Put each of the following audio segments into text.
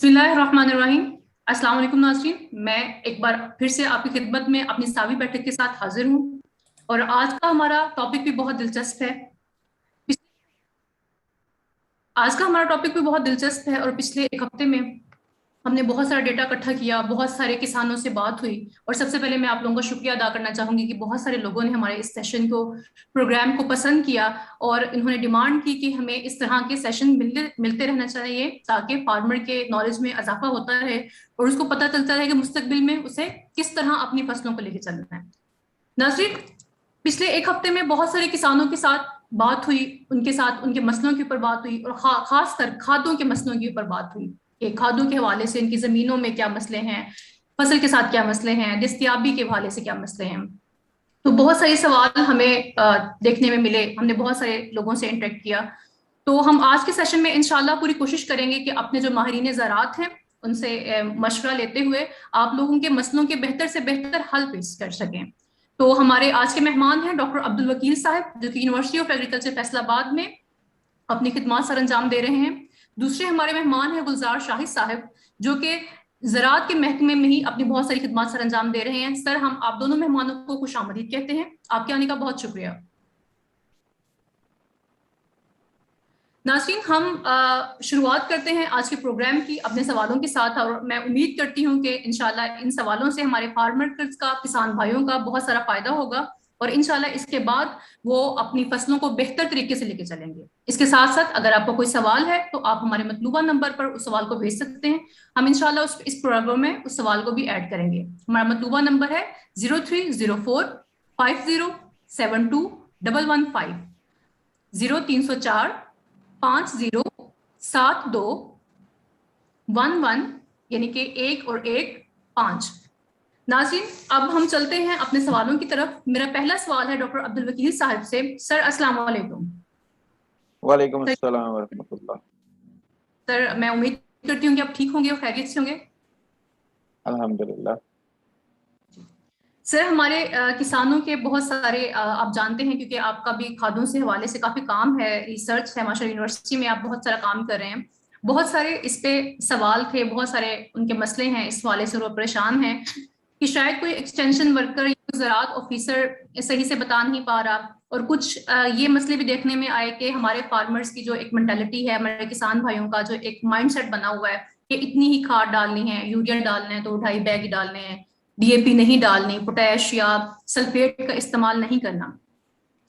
बिस्मिल्लाहिर्रहमानिर्रहीम। अस्सलाम वालेकुम नाज़रीन, मैं एक बार फिर से आपकी खिदमत में अपनी सावी बैठक के साथ हाजिर हूँ। और आज का हमारा टॉपिक भी बहुत दिलचस्प है। आज का हमारा टॉपिक भी बहुत दिलचस्प है और पिछले एक हफ्ते में हमने बहुत सारा डेटा इकट्ठा किया, बहुत सारे किसानों से बात हुई। और सबसे पहले मैं आप लोगों का शुक्रिया अदा करना चाहूंगी कि बहुत सारे लोगों ने हमारे इस सेशन को, प्रोग्राम को पसंद किया और इन्होंने डिमांड की कि हमें इस तरह के सेशन मिलते मिलते रहना चाहिए ताकि फार्मर के नॉलेज में इजाफा होता रहे और उसको पता चलता रहे कि मुस्तकबिल में उसे किस तरह अपनी फसलों को लेकर चलना है। नाज़रीन, पिछले एक हफ्ते में बहुत सारे किसानों के साथ बात हुई, उनके साथ उनके मसलों के ऊपर बात हुई और खास कर खादों के मसलों के ऊपर बात हुई कि खादों के हवाले से इनकी जमीनों में क्या मसले हैं, फसल के साथ क्या मसले हैं, दस्तयाबी के हवाले से क्या मसले हैं। तो बहुत सारे सवाल हमें देखने में मिले, हमने बहुत सारे लोगों से इंटरेक्ट किया। तो हम आज के सेशन में इंशाल्लाह पूरी कोशिश करेंगे कि अपने जो माहिरीन ज़राअत हैं उनसे मशवरा लेते हुए आप लोगों के मसलों के बेहतर से बेहतर हल पेश कर सकें। तो हमारे आज के मेहमान हैं डॉक्टर अब्दुल वकील साहब, जो कि यूनिवर्सिटी ऑफ एग्रीकल्चर फैसलाबाद में अपनी खिदमत सर अंजाम दे रहे हैं। दूसरे हमारे मेहमान हैं गुलजार शाहिद साहब, जो कि ज़राअत के महकमे में ही अपनी बहुत सारी खिदमत सर अंजाम दे रहे हैं। सर, हम आप दोनों मेहमानों को खुश आमदीद कहते हैं, आपके आने का बहुत शुक्रिया। नाज़रीन, हम शुरुआत करते हैं आज के प्रोग्राम की अपने सवालों के साथ और मैं उम्मीद करती हूँ कि इंशाल्लाह इन सवालों से हमारे फार्मर्स का, किसान भाइयों का बहुत सारा फायदा होगा और इंशाल्लाह इसके बाद वो अपनी फसलों को बेहतर तरीके से लेके चलेंगे। इसके साथ साथ अगर आपको कोई सवाल है तो आप हमारे मतलूबा नंबर पर उस सवाल को भेज सकते हैं। हम इंशाल्लाह इस प्रोग्राम में उस सवाल को भी ऐड करेंगे। हमारा मतलूबा नंबर है 0304 5072 115, 0304 5072 11, यानी कि 1 और 1 5। नाज़रीन, अब हम चलते हैं अपने सवालों की तरफ। मेरा पहला सवाल है डॉक्टर अब्दुल वकील साहब से। सर, अस्सलाम वालेकुम। वालेकुम सर, अस्सलाम वरहमतुल्लाह। मैं उम्मीद करती हूँ कि आप ठीक होंगे और खैरियत से होंगे। अल्हम्दुलिल्लाह। सर, हमारे किसानों के बहुत सारे आप जानते हैं, क्योंकि आपका भी खादों से हवाले से काफी काम है, रिसर्च है, माशाल्लाह यूनिवर्सिटी में आप बहुत सारा काम कर रहे हैं। बहुत सारे इस पे सवाल थे, बहुत सारे उनके मसले हैं, इस हवाले से वो परेशान हैं कि शायद कोई एक्सटेंशन वर्कर या ज़राअत ऑफिसर सही से बता नहीं पा रहा। और कुछ ये मसले भी देखने में आए कि हमारे फार्मर्स की जो एक मेंटालिटी है, हमारे किसान भाइयों का जो एक माइंडसेट बना हुआ है कि इतनी ही खाद डालनी है, यूरिया डालना है तो 2.5 बैग ही डालने हैं, डीएपी नहीं डालनी, पोटैश या सल्फेट का इस्तेमाल नहीं करना।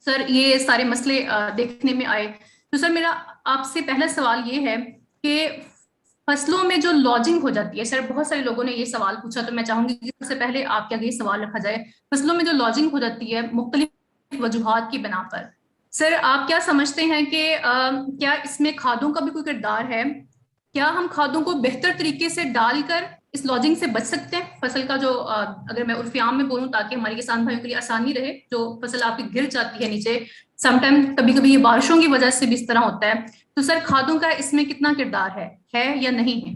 सर, ये सारे मसले देखने में आए। तो सर, मेरा आपसे पहला सवाल ये है कि फसलों में जो लॉजिंग हो जाती है, सर बहुत सारे लोगों ने ये सवाल पूछा, तो मैं चाहूंगी कि सबसे पहले आपके आगे ये सवाल रखा जाए। फसलों में जो लॉजिंग हो जाती है मुख्तलिफ वजूहात की बिना पर, सर आप क्या समझते हैं कि क्या इसमें खादों का भी कोई किरदार है? क्या हम खादों को बेहतर तरीके से डालकर इस लॉजिंग से बच सकते हैं? फसल का जो अगर मैं उर्फी आम में बोलूं ताकि हमारे किसान भाइयों के लिए आसानी रहे, जो फसल आपकी गिर जाती है नीचे, समटाइम कभी कभी ये बारिशों की वजह से भी इस तरह होता है, तो सर खादों का इसमें कितना किरदार है या नहीं है?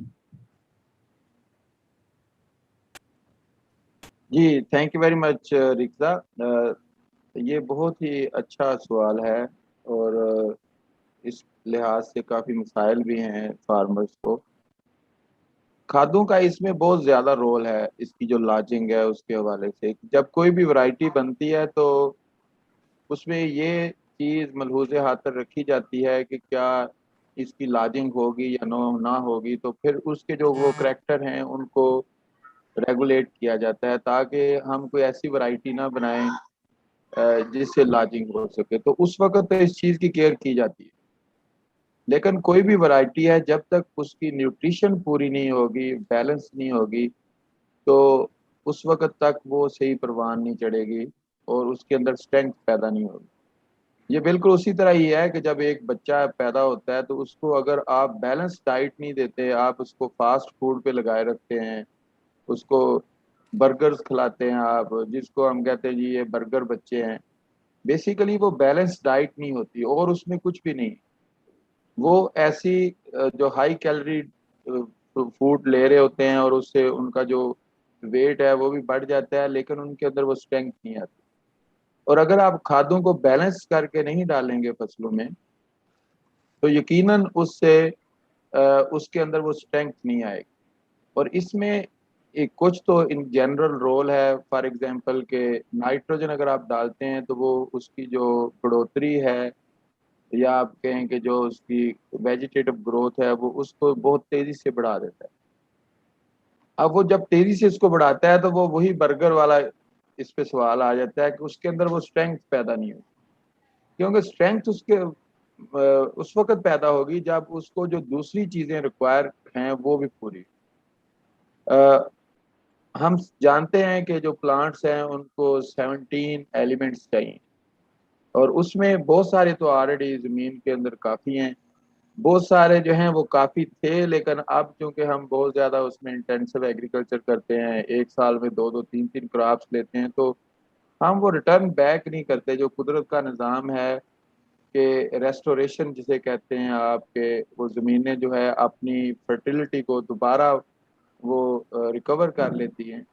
जी, थैंक यू वेरी मच रिक्जा। ये बहुत ही अच्छा सवाल है और इस लिहाज से काफ़ी मसाइल भी हैं फार्मर्स को। खादों का इसमें बहुत ज़्यादा रोल है, इसकी जो लॉजिंग है उसके हवाले से। जब कोई भी वैरायटी बनती है तो उसमें ये चीज़ मलहूज़ खातर रखी जाती है कि क्या इसकी लॉजिंग होगी या ना होगी, तो फिर उसके जो वो करैक्टर हैं उनको रेगुलेट किया जाता है ताकि हम कोई ऐसी वैरायटी ना बनाएं जिससे लॉजिंग हो सके। तो उस वक्त तो इस चीज़ की केयर की जाती है। लेकिन कोई भी वैरायटी है, जब तक उसकी न्यूट्रिशन पूरी नहीं होगी, बैलेंस नहीं होगी, तो उस वक्त तक वो सही परवान नहीं चढ़ेगी और उसके अंदर स्ट्रेंथ पैदा नहीं होगी। ये बिल्कुल उसी तरह ही है कि जब एक बच्चा पैदा होता है तो उसको अगर आप बैलेंस डाइट नहीं देते, आप उसको फास्ट फूड पे लगाए रखते हैं, उसको बर्गर्स खिलाते हैं आप, जिसको हम कहते हैं जी ये बर्गर बच्चे हैं, बेसिकली वो बैलेंस डाइट नहीं होती और उसमें कुछ भी नहीं। वो ऐसी जो हाई कैलोरी फूड ले रहे होते हैं और उससे उनका जो वेट है वो भी बढ़ जाता है, लेकिन उनके अंदर वो स्ट्रेंथ नहीं आती। और अगर आप खादों को बैलेंस करके नहीं डालेंगे फसलों में, तो यकीनन उससे उसके अंदर वो स्ट्रेंथ नहीं आएगी। और इसमें एक कुछ तो इन जनरल रोल है, फॉर एग्जांपल के नाइट्रोजन अगर आप डालते हैं तो वो उसकी जो बढ़ोतरी है, या आप कहें कि जो उसकी वेजिटेटिव ग्रोथ है, वो उसको बहुत तेजी से बढ़ा देता है। अब वो जब तेजी से इसको बढ़ाता है तो वो वही बर्गर वाला इस पे सवाल आ जाता है कि उसके अंदर वो स्ट्रेंथ पैदा नहीं होती, क्योंकि स्ट्रेंथ उसके उस वक्त पैदा होगी जब उसको जो दूसरी चीजें रिक्वायर हैं वो भी पूरी। अ, हम जानते हैं कि जो प्लांट्स हैं उनको 17 एलिमेंट्स चाहिए, और उसमें बहुत सारे तो ऑलरेडी जमीन के अंदर काफी हैं, बहुत सारे जो हैं वो काफी थे, लेकिन अब चूंकि हम बहुत ज्यादा उसमें इंटेंसिव एग्रीकल्चर करते हैं, एक साल में दो दो तीन तीन क्रॉप्स लेते हैं, तो हम वो रिटर्न बैक नहीं करते। जो कुदरत का निज़ाम है कि रेस्टोरेशन जिसे कहते हैं आपके, वो ज़मीनें जो है अपनी फर्टिलिटी को दोबारा वो रिकवर कर लेती हैं,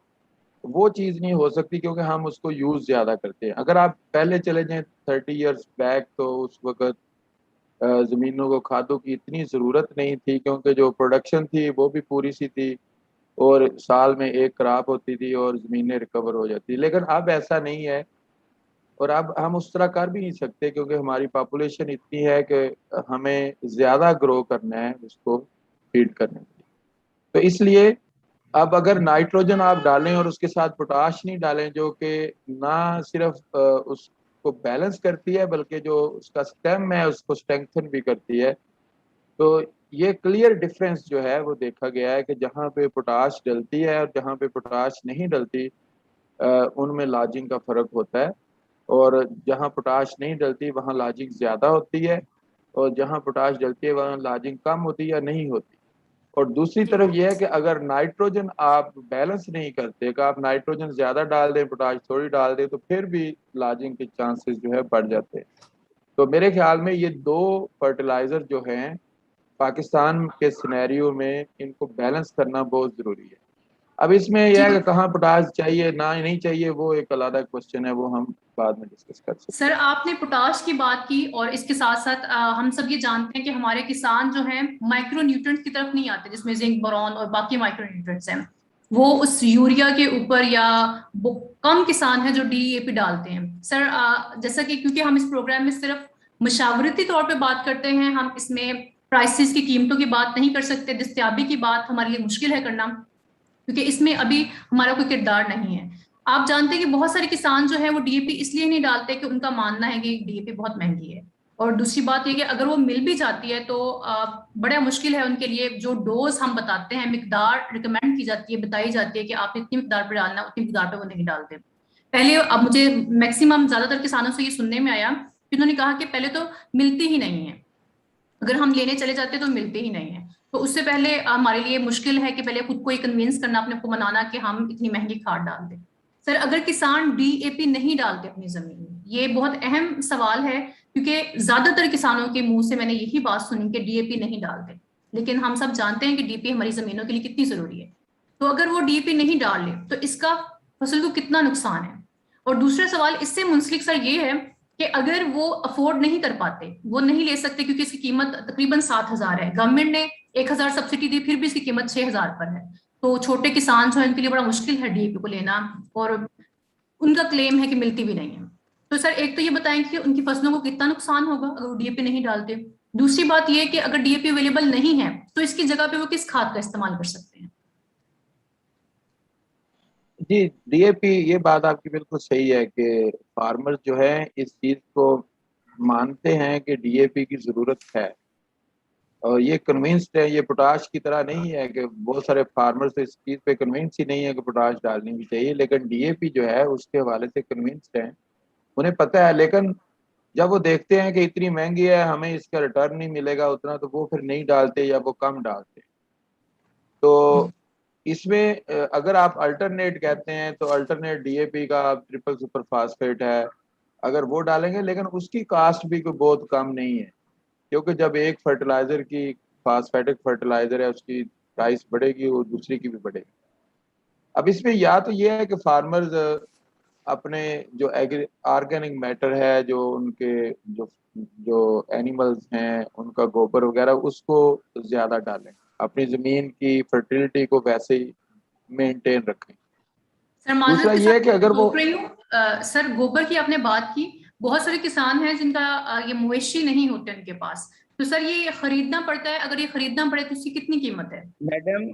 वो चीज़ नहीं हो सकती क्योंकि हम उसको यूज़ ज़्यादा करते हैं। अगर आप पहले चले जाएं 30 ईयर्स बैक, तो उस वक्त ज़मीनों को खादों की इतनी ज़रूरत नहीं थी, क्योंकि जो प्रोडक्शन थी वो भी पूरी सी थी, और साल में एक क्रॉप होती थी और ज़मीनें रिकवर हो जाती। लेकिन अब ऐसा नहीं है, और अब हम उस तरह कर भी नहीं सकते क्योंकि हमारी पॉपुलेशन इतनी है कि हमें ज़्यादा ग्रो करना है उसको फीड करने के लिए। तो इसलिए अब अगर नाइट्रोजन आप डालें और उसके साथ पोटाश नहीं डालें, जो कि ना सिर्फ उसको बैलेंस करती है बल्कि जो उसका स्टेम है उसको स्ट्रेंथन भी करती है, तो ये क्लियर डिफरेंस जो है वो देखा गया है कि जहाँ पे पोटाश डलती है और जहाँ पे पोटाश नहीं डलती, उनमें लाजिंग का फर्क होता है। और जहाँ पोटाश नहीं डलती वहाँ लाजिंग ज़्यादा होती है, और जहाँ पोटाश डलती है वहाँ लाजिंग कम होती है या नहीं होती। और दूसरी जी तरफ यह है कि अगर नाइट्रोजन आप बैलेंस नहीं करते, कि आप नाइट्रोजन ज़्यादा डाल दें पोटाश थोड़ी डाल दें, तो फिर भी लाजिंग के चांसेस जो है बढ़ जाते हैं। तो मेरे ख्याल में ये दो फर्टिलाइज़र जो हैं पाकिस्तान के सिनेरियो में, इनको बैलेंस करना बहुत ज़रूरी है। अब इसमें यह जी। है कि कहाँ पोटाश चाहिए ना नहीं चाहिए, वो एक अलग क्वेश्चन है, वो हम बाद में डिस्कस कर सकते सर आपने पोटाश की बात की और इसके साथ साथ हम सब ये जानते हैं कि हमारे किसान जो हैं माइक्रो न्यूट्रिएंट्स की तरफ नहीं आते, जिसमें जिंक बोरॉन और बाकी माइक्रो न्यूट्रिएंट्स हैं, वो उस यूरिया के ऊपर, या वो कम किसान हैं जो डीएपी डालते हैं। सर जैसा कि क्योंकि हम इस प्रोग्राम में सिर्फ मशावरती तौर पे बात करते हैं, हम इसमें प्राइसेस की कीमतों की बात नहीं कर सकते, दस्तयाबी की बात हमारे लिए मुश्किल है करना, क्योंकि इसमें अभी हमारा कोई किरदार नहीं है। आप जानते हैं कि बहुत सारे किसान जो है वो डीएपी इसलिए नहीं डालते कि उनका मानना है कि डीएपी बहुत महंगी है। और दूसरी बात ये कि अगर वो मिल भी जाती है तो बड़ा मुश्किल है उनके लिए। जो डोज हम बताते हैं, मिकदार रिकमेंड की जाती है, बताई जाती है कि आप इतनी मिकदार पर डालना, उतनी मिकदार पर वो नहीं डालते पहले। अब मुझे मैक्सिमम ज्यादातर किसानों से ये सुनने में आया कि उन्होंने कहा कि पहले तो मिलती ही नहीं है, अगर हम लेने चले जाते तो मिलते ही नहीं है। तो उससे पहले हमारे लिए मुश्किल है कि पहले खुद को ही कन्विंस करना, अपने को मनाना कि हम इतनी महंगी खाद डाल दें। सर अगर किसान डीएपी नहीं डालते अपनी जमीन में, ये बहुत अहम सवाल है, क्योंकि ज्यादातर किसानों के मुंह से मैंने यही बात सुनी कि डीएपी नहीं डालते, लेकिन हम सब जानते हैं कि डीएपी हमारी जमीनों के लिए कितनी जरूरी है। तो अगर वो डीएपी नहीं डाल ले तो इसका फसल को कितना नुकसान है। और दूसरा सवाल इससे मुंसलिक सर ये है कि अगर वो अफोर्ड नहीं कर पाते, वो नहीं ले सकते, क्योंकि इसकी कीमत तकरीबन 7,000 है, गवर्नमेंट ने 1,000 सब्सिडी दी, फिर भी इसकी कीमत 6,000 पर है। तो छोटे किसान जो है उनके लिए बड़ा मुश्किल है डीएपी को लेना, और उनका क्लेम है कि मिलती भी नहीं है। तो सर एक तो ये बताएं कि उनकी फसलों को कितना नुकसान होगा अगर वो डीएपी नहीं डालते। दूसरी बात ये कि अगर डीएपी अवेलेबल नहीं है तो इसकी जगह पे वो किस खाद का इस्तेमाल कर सकते हैं। हैं। जी, डीएपी, ये बात आपकी बिल्कुल सही है कि फार्मर जो है इस चीज़ को मानते हैं कि डीएपी की ज़रूरत है, और ये कन्विंस्ड है। ये पोटाश की तरह नहीं है कि बहुत सारे फार्मर्स इस चीज़ पे कन्विंस ही नहीं है कि पोटाश डालनी भी चाहिए, लेकिन डीएपी जो है उसके हवाले से कन्विंस्ड है, उन्हें पता है। लेकिन जब वो देखते हैं कि इतनी महंगी है, हमें इसका रिटर्न नहीं मिलेगा उतना, तो वो फिर नहीं डालते या वो कम डालते। तो इसमें अगर आप अल्टरनेट कहते हैं तो अल्टरनेट डीएपी का ट्रिपल सुपर फास्फेट है, अगर वो डालेंगे, लेकिन उसकी कास्ट भी कोई बहुत कम नहीं है, क्योंकि जब एक फर्टिलाइजर की, फास्फेटिक फर्टिलाइजर है, उसकी प्राइस बढ़ेगी और दूसरी की भी बढ़ेगी। अब इसमें या तो ये है कि फार्मर्स अपने जो एग्री ऑर्गेनिक मैटर है, जो उनके जो जो एनिमल्स हैं उनका गोबर वगैरह उसको ज्यादा डालें, अपनी जमीन की फर्टिलिटी को वैसे ही मेंटेन रखें। सर दूसरा माजरत के ये है साथ कि अगर वो रोक रही हूँ। सर गोबर की आपने बात की, बहुत सारे किसान हैं जिनका ये मवेशी नहीं होते उनके पास, तो सर ये खरीदना पड़ता है, अगर ये खरीदना पड़े तो इसकी कितनी कीमत है? मैडम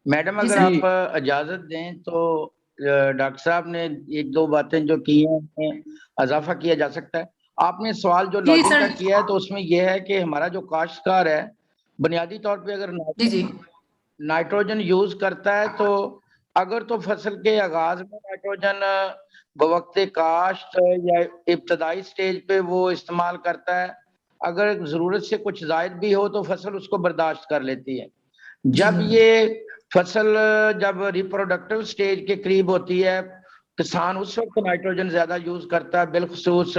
मैडम जी अगर सर। आप इजाजत दें तो डॉक्टर साहब ने एक दो बातें जो की हैं उनमें इजाफा किया जा सकता है। आपने सवाल जो जी लॉजिंग सर। का किया है तो उसमें यह है कि हमारा जो काश्तकार है बुनियादी तौर पे अगर जी जी। नाइट्रोजन यूज करता है तो अगर तो फसल के आगाज में नाइट्रोजन बवक्ते काश्त या इब्तदाई स्टेज पे वो इस्तेमाल करता है, अगर जरूरत से कुछ जायद भी हो तो फसल उसको बर्दाश्त कर लेती है। जी जब ये फसल जब रिप्रोडक्टिव स्टेज के करीब होती है, किसान उस वक्त नाइट्रोजन ज्यादा यूज करता है, बिलखसूस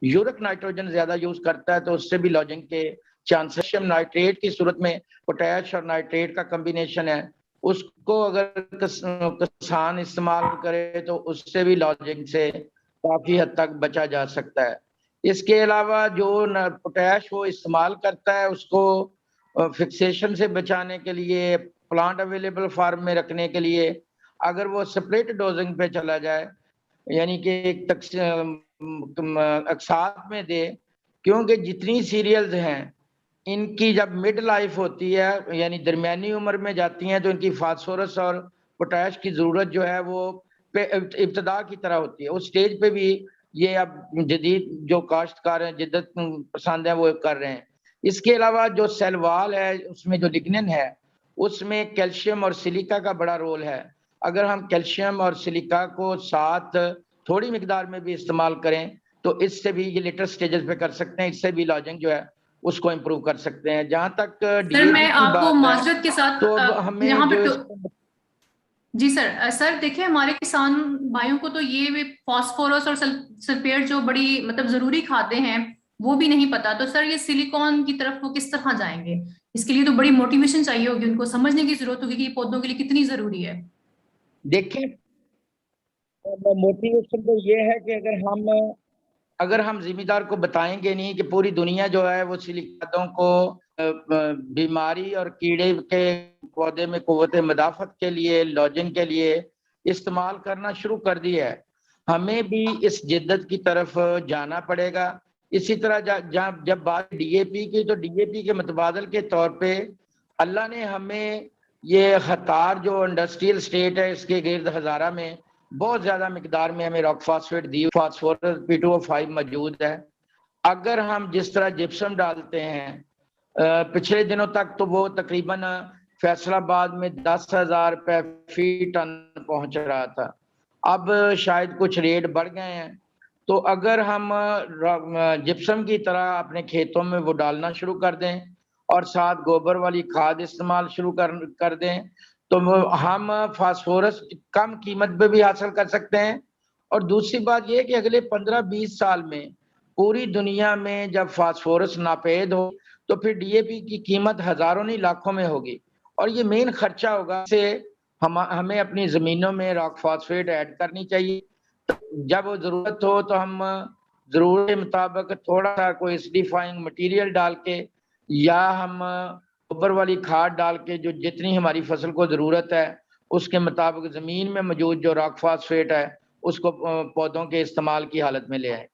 यूरिक नाइट्रोजन ज्यादा यूज करता है, तो उससे भी लॉजिंग के चांसेस। नाइट्रेट की सूरत में पोटैश और नाइट्रेट का कॉम्बिनेशन है, उसको अगर किसान इस्तेमाल करे तो उससे भी लॉजिंग से काफी हद तक बचा जा सकता है। इसके अलावा जो पोटैश वो इस्तेमाल करता है उसको फिक्सेशन से बचाने के लिए, प्लांट अवेलेबल फार्म में रखने के लिए अगर वो स्प्लिट डोजिंग पे चला जाए, यानी कि एक अकसात में दे, क्योंकि जितनी सीरियल्स हैं इनकी जब मिड लाइफ होती है यानी दरमियानी उम्र में जाती हैं तो इनकी फास्फोरस और पोटैश की जरूरत जो है वो इब्तदा की तरह होती है। उस स्टेज पे भी ये अब जदीद जो काश्तकार हैं, जिद्दत पसंद है, वो कर रहे हैं। इसके अलावा जो सेल वॉल है उसमें जो लिग्निन है उसमें कैल्शियम और सिलिका का बड़ा रोल है। अगर हम कैल्शियम और सिलिका को साथ थोड़ी मिकदार में भी इस्तेमाल करें तो इससे भी ये लेटर स्टेजेस पे कर सकते हैं, इससे भी लॉजिंग जो है उसको इम्प्रूव कर सकते हैं। जहां तक सर मैं डीएपी की आपको बात है माजरत के साथ तो अब यहाँ हमें पे जो जी सर। सर देखिए, हमारे किसान भाइयों को तो ये फास्फोरस और सल्फेट जो बड़ी मतलब जरूरी खाते हैं वो भी नहीं पता, तो सर ये सिलिकॉन की तरफ वो किस तरह जाएंगे? इसके लिए तो बड़ी मोटिवेशन चाहिए होगी, उनको समझने की जरूरत होगी कि ये पौधों के लिए कितनी जरूरी है। देखें, मोटिवेशन तो ये है कि अगर हम जिम्मेदार को बताएंगे नहीं कि पूरी दुनिया जो है वो सिलिकातों को बीमारी और कीड़े के पौधे में कुव्वत मदाफत के लिए, लॉजिंग के लिए इस्तेमाल करना शुरू कर दिया है, हमें भी इस जिद्दत की तरफ जाना पड़ेगा। इसी तरह जब बात डीएपी की, तो डीएपी के मुतबादल के तौर पे अल्लाह ने हमें ये खतार जो इंडस्ट्रियल स्टेट है इसके गिर्द हजारा में बहुत ज्यादा मिकदार में हमें रॉक फास्फेट दी, फास्फोरस P2O5 मौजूद है। अगर हम जिस तरह जिप्सम डालते हैं, पिछले दिनों तक तो वो तकरीबन फैसलाबाद में 10,000 रुपए फी टन पहुंच रहा था, अब शायद कुछ रेट बढ़ गए हैं। तो अगर हम जिप्सम की तरह अपने खेतों में वो डालना शुरू कर दें और साथ गोबर वाली खाद इस्तेमाल शुरू कर दें तो हम फास्फोरस कम कीमत पे भी हासिल कर सकते हैं। और दूसरी बात यह कि अगले 15-20 साल में पूरी दुनिया में जब फास्फोरस नापेद हो तो फिर डीएपी की कीमत हजारों नहीं लाखों में होगी और ये मेन खर्चा होगा। से हमें अपनी जमीनों में रॉक फास्फेट ऐड करनी चाहिए। जब जरूरत हो तो हम जरूरत के मुताबिक थोड़ा सा कोई एसिडिफाइंग मटेरियल डाल के या हम गोबर वाली खाद डाल के जो जितनी हमारी फसल को जरूरत है उसके मुताबिक जमीन में मौजूद जो रॉक फास्फेट है उसको पौधों के इस्तेमाल की हालत में ले आए।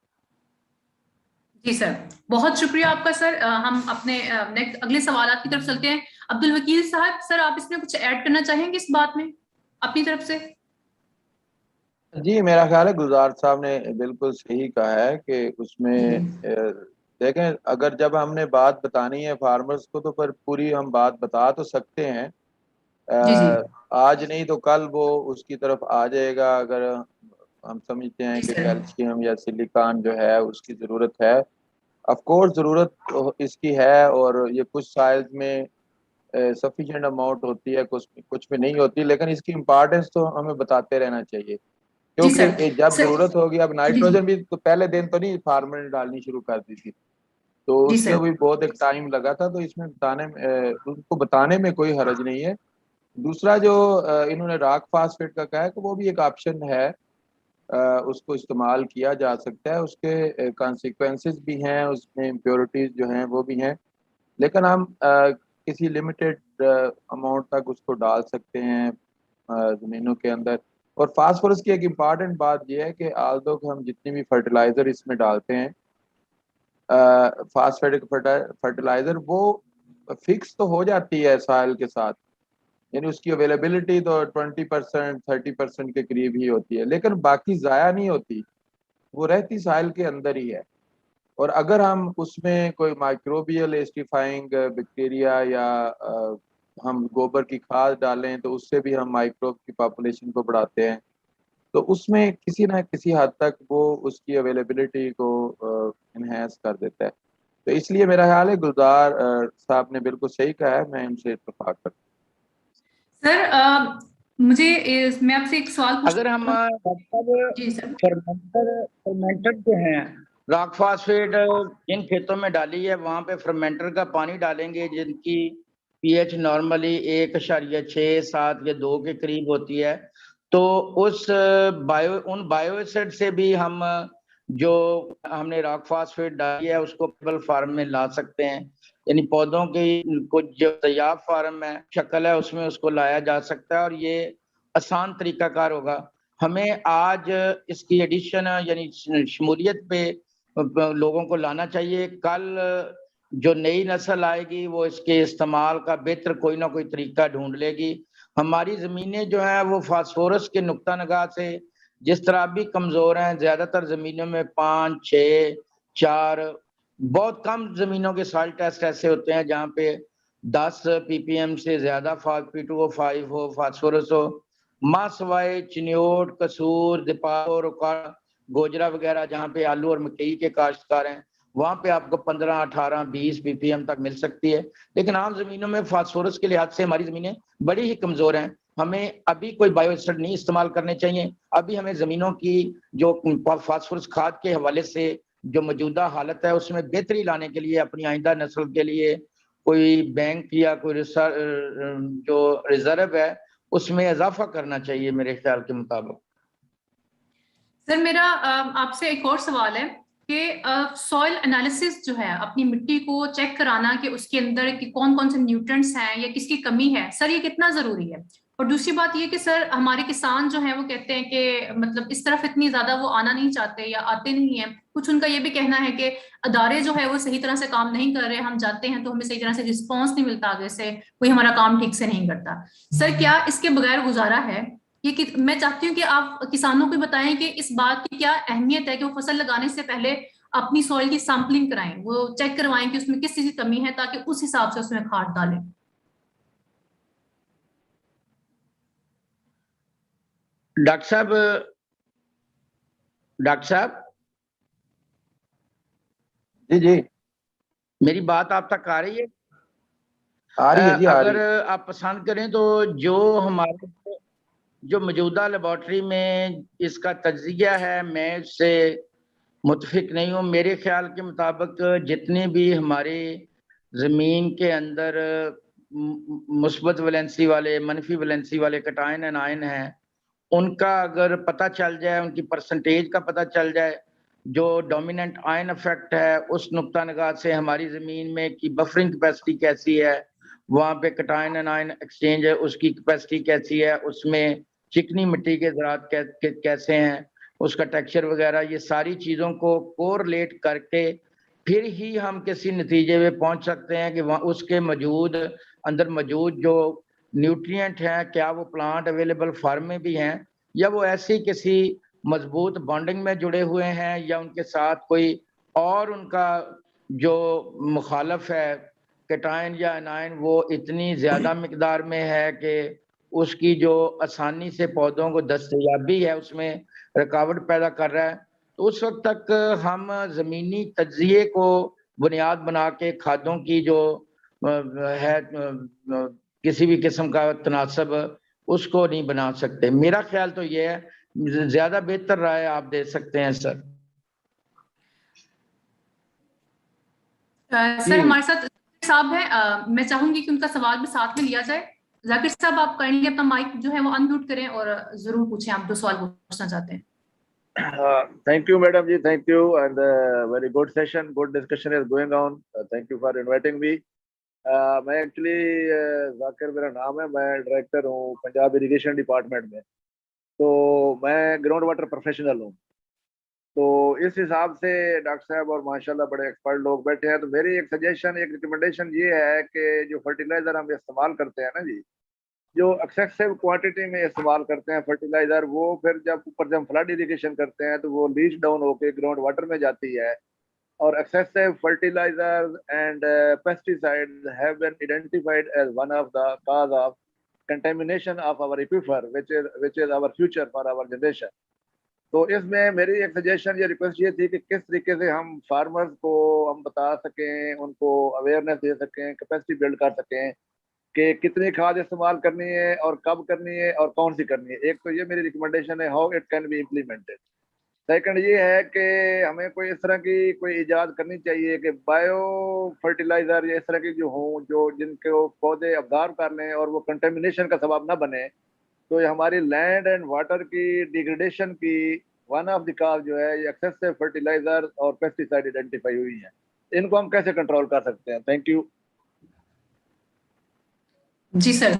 जी सर, बहुत शुक्रिया आपका सर। हम अपने नेक्स्ट अगले सवाल की तरफ चलते हैं। अब्दुल वकील साहब, सर आप इसमें कुछ ऐड करना चाहेंगे इस बात में अपनी तरफ से? जी, मेरा ख्याल है गुलजार साहब ने बिल्कुल सही कहा है कि उसमें देखें, अगर जब हमने बात बतानी है फार्मर्स को तो पर पूरी हम बात बता तो सकते हैं। जी जी। आज नहीं तो कल वो उसकी तरफ आ जाएगा। अगर हम समझते हैं जी कि सर। कैल्शियम या सिलिकॉन जो है उसकी ज़रूरत है, ऑफ कोर्स ज़रूरत इसकी है, और ये कुछ साइज में सफिशिएंट अमाउंट होती है, कुछ कुछ में नहीं होती, लेकिन इसकी इम्पोर्टेंस तो हमें बताते रहना चाहिए। जी क्योंकि सर। जब सर जरूरत होगी, अब जी जी। नाइट्रोजन भी तो पहले दिन तो नहीं फार्मर ने डालनी शुरू कर दी थी, तो जी उसमें सर। भी बहुत एक टाइम लगा था, तो इसमें उनको बताने में कोई हर्ज नहीं है। दूसरा जो इन्होंने रॉक फास्फेट का कहा है कि वो भी एक ऑप्शन है। उसको इस्तेमाल किया जा सकता है। उसके कॉन्सिक्वेंसेस भी हैं, उसमें इम्प्योरिटीज़ जो हैं वो भी हैं, लेकिन हम किसी लिमिटेड अमाउंट तक उसको डाल सकते हैं ज़मीनों के अंदर। और फास्फोरस की एक इम्पॉर्टेंट बात यह है कि आल्दो कि हम जितनी भी फर्टिलाइज़र इसमें डालते हैं, फास्फेटिक फर्टिलाइज़र, वो फिक्स तो हो जाती है सॉइल के साथ, यानी उसकी अवेलेबिलिटी तो 20% 30% के करीब ही होती है, लेकिन बाकी ज़ाया नहीं होती, वो रहती सॉइल के अंदर ही है। और अगर हम उसमें कोई माइक्रोबियल एस्टिफाइंग बैक्टीरिया या हम गोबर की खाद डालें तो उससे भी हम माइक्रोब की पॉपुलेशन को बढ़ाते हैं, तो उसमें किसी ना किसी हद तक वो उसकी अवेलेबिलिटी को इन्हेंस कर देता है। तो इसलिए मेरा ख्याल है गुलजार साहब ने बिल्कुल सही कहा है, मैं इनसे इत्तेफाक करता हूँ। सर मैं आपसे एक सवाल अगर हम जी सर। फर्मेंटर जो हैं, रॉक फास्फेट जिन खेतों में डाली है वहां पे फर्मेंटर का पानी डालेंगे जिनकी पीएच नॉर्मली 1.6-7 या 2 के करीब होती है, तो उन बायो एसिड से भी हम जो हमने रॉक फास्फेट डाली है उसको पीपल फार्म में ला सकते हैं। यानी पौधों की कुछ जो तैयार फार्म है शक्ल है उसमें उसको लाया जा सकता है और ये आसान तरीकाकार होगा। हमें आज इसकी एडिशन यानी शमूलियत पे लोगों को लाना चाहिए। कल जो नई नस्ल आएगी वो इसके इस्तेमाल का बेहतर कोई ना कोई तरीका ढूंढ लेगी। हमारी ज़मीनें जो हैं वो फास्फोरस के नुक्ता निगाह से जिस तरह भी कमज़ोर हैं, ज़्यादातर ज़मीनों में 5, 6, 4, बहुत कम ज़मीनों के सॉइल टेस्ट ऐसे होते हैं जहाँ पे 10 ppm से ज़्यादा P2O5 हो, फास्फोरस हो। मासवाई, चिन्योट, कसूर, दीपार, गोजरा वगैरह जहाँ पे आलू और मकई के काश्तकार हैं, वहां पे आपको 15, 18, 20 ppm तक मिल सकती है। लेकिन आम जमीनों में फास्फोरस के लिहाज से हमारी जमीनें बड़ी ही कमजोर हैं। हमें अभी कोई बायो एसिड नहीं इस्तेमाल करने चाहिए। अभी हमें जमीनों की जो फास्फोरस खाद के हवाले से जो मौजूदा हालत है उसमें बेहतरी लाने के लिए अपनी आइंदा नस्ल के लिए कोई बैंक या कोई जो रिजर्व है उसमें इजाफा करना चाहिए मेरे ख्याल के मुताबिक। सर मेरा आपसे एक और सवाल है कि सॉइल एनालिसिस जो है, अपनी मिट्टी को चेक कराना कि उसके अंदर कि कौन कौन से न्यूट्रिएंट्स हैं या किसकी कमी है, सर ये कितना जरूरी है? और दूसरी बात ये कि सर हमारे किसान जो हैं वो कहते हैं कि मतलब इस तरफ इतनी ज्यादा वो आना नहीं चाहते या आते नहीं है। कुछ उनका ये भी कहना है कि अदारे जो है वो सही तरह से काम नहीं कर रहे, हम जाते हैं तो हमें सही तरह से रिस्पॉन्स नहीं मिलता, आगे से कोई हमारा काम ठीक से नहीं करता। सर क्या इसके बगैर गुजारा है? ये कि मैं चाहती हूँ कि आप किसानों को बताएं कि इस बात की क्या अहमियत है कि वो फसल लगाने से पहले अपनी सॉइल की सैंपलिंग कराएं, वो चेक करवाएं कि उसमें किस चीज की कमी है, ताकि उस हिसाब से उसमें खाद डालें। डॉक्टर साहब जी जी, मेरी बात आप तक आ रही है? आ रही है जी, आ रही अगर है। आप पसंद करें तो जो हमारे जो मौजूदा लेबॉर्ट्री में इसका तज्जिया है मैं इससे मुतफिक नहीं हूँ। मेरे ख्याल के मुताबिक जितने भी हमारे ज़मीन के अंदर मुस्बत वैलेंसी वाले, मनफी वैलेंसी वाले कैटायन एनायन हैं, उनका अगर पता चल जाए, उनकी परसेंटेज का पता चल जाए, जो डोमिनेंट आयन इफेक्ट है उस नुक्ता निगाह से हमारी ज़मीन में की बफरिंग कैपेसिटी कैसी है, वहाँ पे कैटायन एनायन एक्सचेंज है उसकी कैपेसिटी कैसी है, उसमें चिकनी मिट्टी के ज़रात कैसे हैं, उसका टेक्सचर वगैरह, ये सारी चीज़ों को कोरिलेट करके फिर ही हम किसी नतीजे में पहुंच सकते हैं कि वहाँ उसके अंदर मौजूद जो न्यूट्रिएंट हैं क्या वो प्लांट अवेलेबल फार्म में भी हैं या वो ऐसी किसी मजबूत बॉन्डिंग में जुड़े हुए हैं या उनके साथ कोई और उनका जो मुखालफ है कैटायन या एनायन वो इतनी ज्यादा मिकदार में है कि उसकी जो आसानी से पौधों को दस्तयाबी है उसमें रुकावट पैदा कर रहा है। तो उस वक्त तक हम जमीनी तज्जिए को बुनियाद बना के खादों की जो है किसी भी किस्म का तनासब उसको नहीं बना सकते। मेरा ख्याल तो ये है, ज्यादा बेहतर राय आप दे सकते हैं सर। सर हमारे साथ साहब है, मैं चाहूंगी कि उनका सवाल भी साथ में लिया जाए। जाकिर साहब आप करेंगे अपना माइक जो है वो अनम्यूट करें और जरूर पूछें, आप जो सवाल पूछना चाहते हैं। Thank you, madam ji. Thank you, and very good session, good discussion is going on. Thank you for inviting me. मैं एक्चुअली जाकिर मेरा नाम है, मैं डायरेक्टर हूँ पंजाब इरिगेशन डिपार्टमेंट में। तो मैं ग्राउंड वाटर प्रोफेशनल हूँ। तो इस हिसाब से डॉक्टर साहब और माशाल्लाह बड़े एक्सपर्ट लोग बैठे हैं। तो मेरी एक सजेशन, एक रिकमेंडेशन ये है कि जो फर्टिलाइजर हम इस्तेमाल करते हैं ना जी, जो एक्सेसिव क्वांटिटी में इस्तेमाल करते हैं फर्टिलाइजर, वो फिर जब ऊपर से हम फ्लड इरिगेशन करते हैं तो वो लीच डाउन होके ग्राउंड वाटर में जाती है। और excessive fertilizers and pesticides have been identified as one of the cause of contamination of our aquifer, which is our future for our generation. तो इसमें मेरी एक सजेशन, ये रिक्वेस्ट ये थी कि किस तरीके से हम फार्मर्स को हम बता सकें, उनको अवेयरनेस दे सकें, कैपेसिटी बिल्ड कर सकें कि कितनी खाद इस्तेमाल करनी है और कब करनी है और कौन सी करनी है। एक तो ये मेरी रिकमेंडेशन है, how it can be implemented. Second ये है कि हमें कोई इस तरह की कोई इजाद करनी चाहिए कि बायो फर्टिलाइजर या इस तरह की जो हों, जो जिनको पौधे अब्जॉर्ब कर लें और वो कंटेमिनेशन का सबब ना बने। तो ये हमारी लैंड एंड वाटर की डिग्रेडेशन की वन ऑफ द काज जो है ये एक्सेसिव फर्टिलाइजर और पेस्टिसाइड आइडेंटिफाई हुई है। इनको हम कैसे कंट्रोल कर सकते हैं? Thank you. जी सर।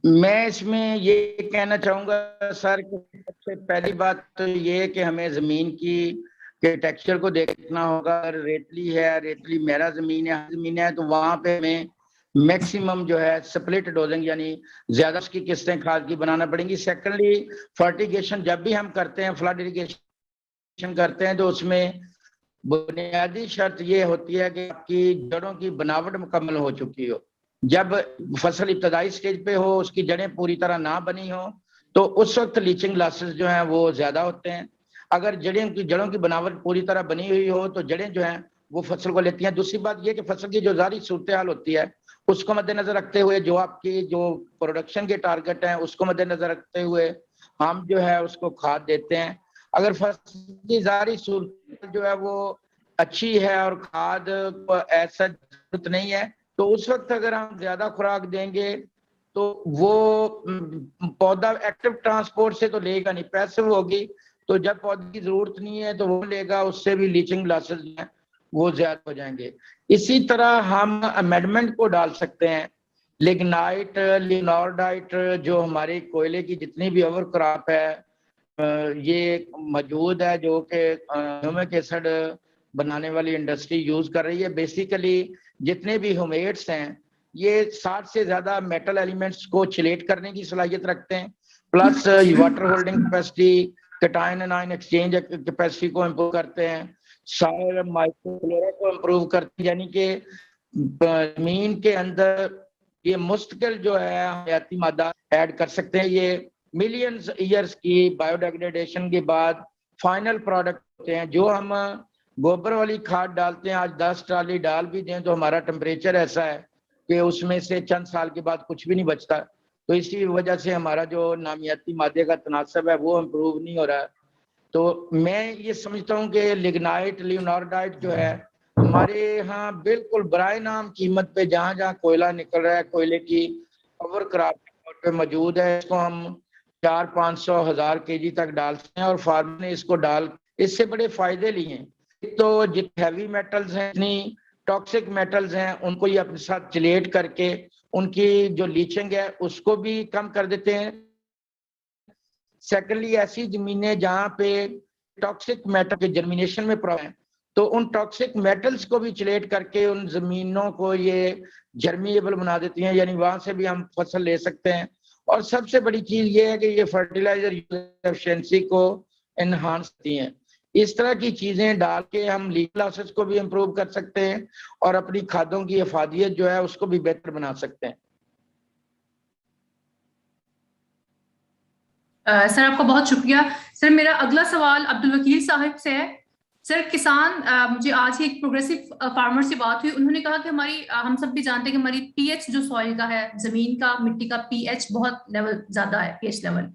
मैं इसमें ये कहना चाहूंगा सर कि सबसे पहली बात तो ये है कि हमें जमीन की के टेक्सचर को देखना होगा। रेतली है, रेतली मेरा जमीन है तो वहां पे हमें मैक्सिमम जो है स्प्लिट डोजिंग यानी ज्यादा उसकी किस्तें खाद की बनाना पड़ेंगी। सेकेंडली फर्टिगेशन जब भी हम करते हैं, फ्लड इरिगेशन करते हैं, तो उसमें बुनियादी शर्त ये होती है कि आपकी जड़ों की बनावट मुकम्मल हो चुकी हो। जब फसल इब्तदाई स्टेज पे हो, उसकी जड़ें पूरी तरह ना बनी हो, तो उस वक्त लीचिंग लॉसेस जो हैं वो ज्यादा होते हैं। अगर जड़ों की बनावट पूरी तरह बनी हुई हो तो जड़ें जो हैं वो फसल को लेती हैं। दूसरी बात ये कि फसल की जो जारी सूरत हाल होती है उसको मद्देनजर रखते हुए, जो आपकी जो प्रोडक्शन के टारगेट हैं उसको मद्देनजर रखते हुए हम जो है उसको खाद देते हैं। अगर फसल की जारी सूरत जो है वो अच्छी है और खाद को ऐसा जरूरत नहीं है, तो उस वक्त अगर हम ज्यादा खुराक देंगे तो वो पौधा एक्टिव ट्रांसपोर्ट से तो लेगा नहीं, पैसिव होगी। तो जब पौधे की जरूरत नहीं है तो वो लेगा, उससे भी लीचिंग लॉसेस हैं वो ज्यादा हो जाएंगे। इसी तरह हम अमेंडमेंट को डाल सकते हैं। लिग्नाइट, लिनोर्डाइट जो हमारे कोयले की जितनी भी ओवर क्रॉप है ये मौजूद है, जो कि ह्यूमिक एसिड बनाने वाली इंडस्ट्री यूज कर रही है। बेसिकली जितने भी ह्यूमेट्स हैं ये 60 से ज्यादा मेटल एलिमेंट्स को चिलेट करने की सलाहियत रखते हैं, plus water holding capacity, cation anion exchange capacity को इम्प्रूव करते हैं, सॉइल माइक्रोफ्लोरा को इम्प्रूव करते हैं। यानी कि जमीन के अंदर ये मुस्तकिल जो है हयाती मादा ऐड कर सकते हैं। ये मिलियंस ईयर्स की बायोडिग्रेडेशन के बाद फाइनल प्रोडक्ट होते हैं। जो हम गोबर वाली खाद डालते हैं, आज 10 ट्राली डाल भी दें तो हमारा टेम्परेचर ऐसा है कि उसमें से चंद साल के बाद कुछ भी नहीं बचता। तो इसी वजह से हमारा जो नामियाती मादे का तनासब है वो इम्प्रूव नहीं हो रहा है। तो मैं ये समझता हूँ कि लिग्नाइट, लियोनार्डाइट जो है हमारे यहाँ बिल्कुल बराए नाम कीमत पे जहाँ जहाँ कोयला निकल रहा है, कोयले की ओवर क्रॉप पे मौजूद है, इसको हम 400-500-1000 kg तक डालते हैं और फार्मर ने इसको डाल इससे बड़े फायदे लिए हैं। तो जितने हैवी मेटल्स हैं, इतनी टॉक्सिक मेटल्स हैं, उनको ये अपने साथ चिलेट करके उनकी जो लीचिंग है उसको भी कम कर देते हैं। सेकेंडली ऐसी जमीनें जहाँ पे टॉक्सिक मेटल के जर्मिनेशन में प्रॉब्लम है, तो उन टॉक्सिक मेटल्स को भी चिलेट करके उन जमीनों को ये जर्मिएबल बना देती हैं, यानी वहां से भी हम फसल ले सकते हैं। और सबसे बड़ी चीज ये है कि ये फर्टिलाइजर एफिशिएंसी को एनहांस करती हैं। इस तरह की चीजें डाल के हम लीच लॉसेस को भी इम्प्रूव कर सकते हैं और अपनी खादों की अफादियत जो है उसको भी बेहतर बना सकते हैं। सर आपका बहुत शुक्रिया। सर मेरा अगला सवाल अब्दुल वकील साहब से है। सर किसान मुझे आज ही एक प्रोग्रेसिव फार्मर से बात हुई, उन्होंने कहा कि हमारी हम सब भी जानते हैं कि हमारी पीएच जो सॉइल का है, जमीन का, मिट्टी का पीएच बहुत लेवल ज्यादा है, पीएच लेवल।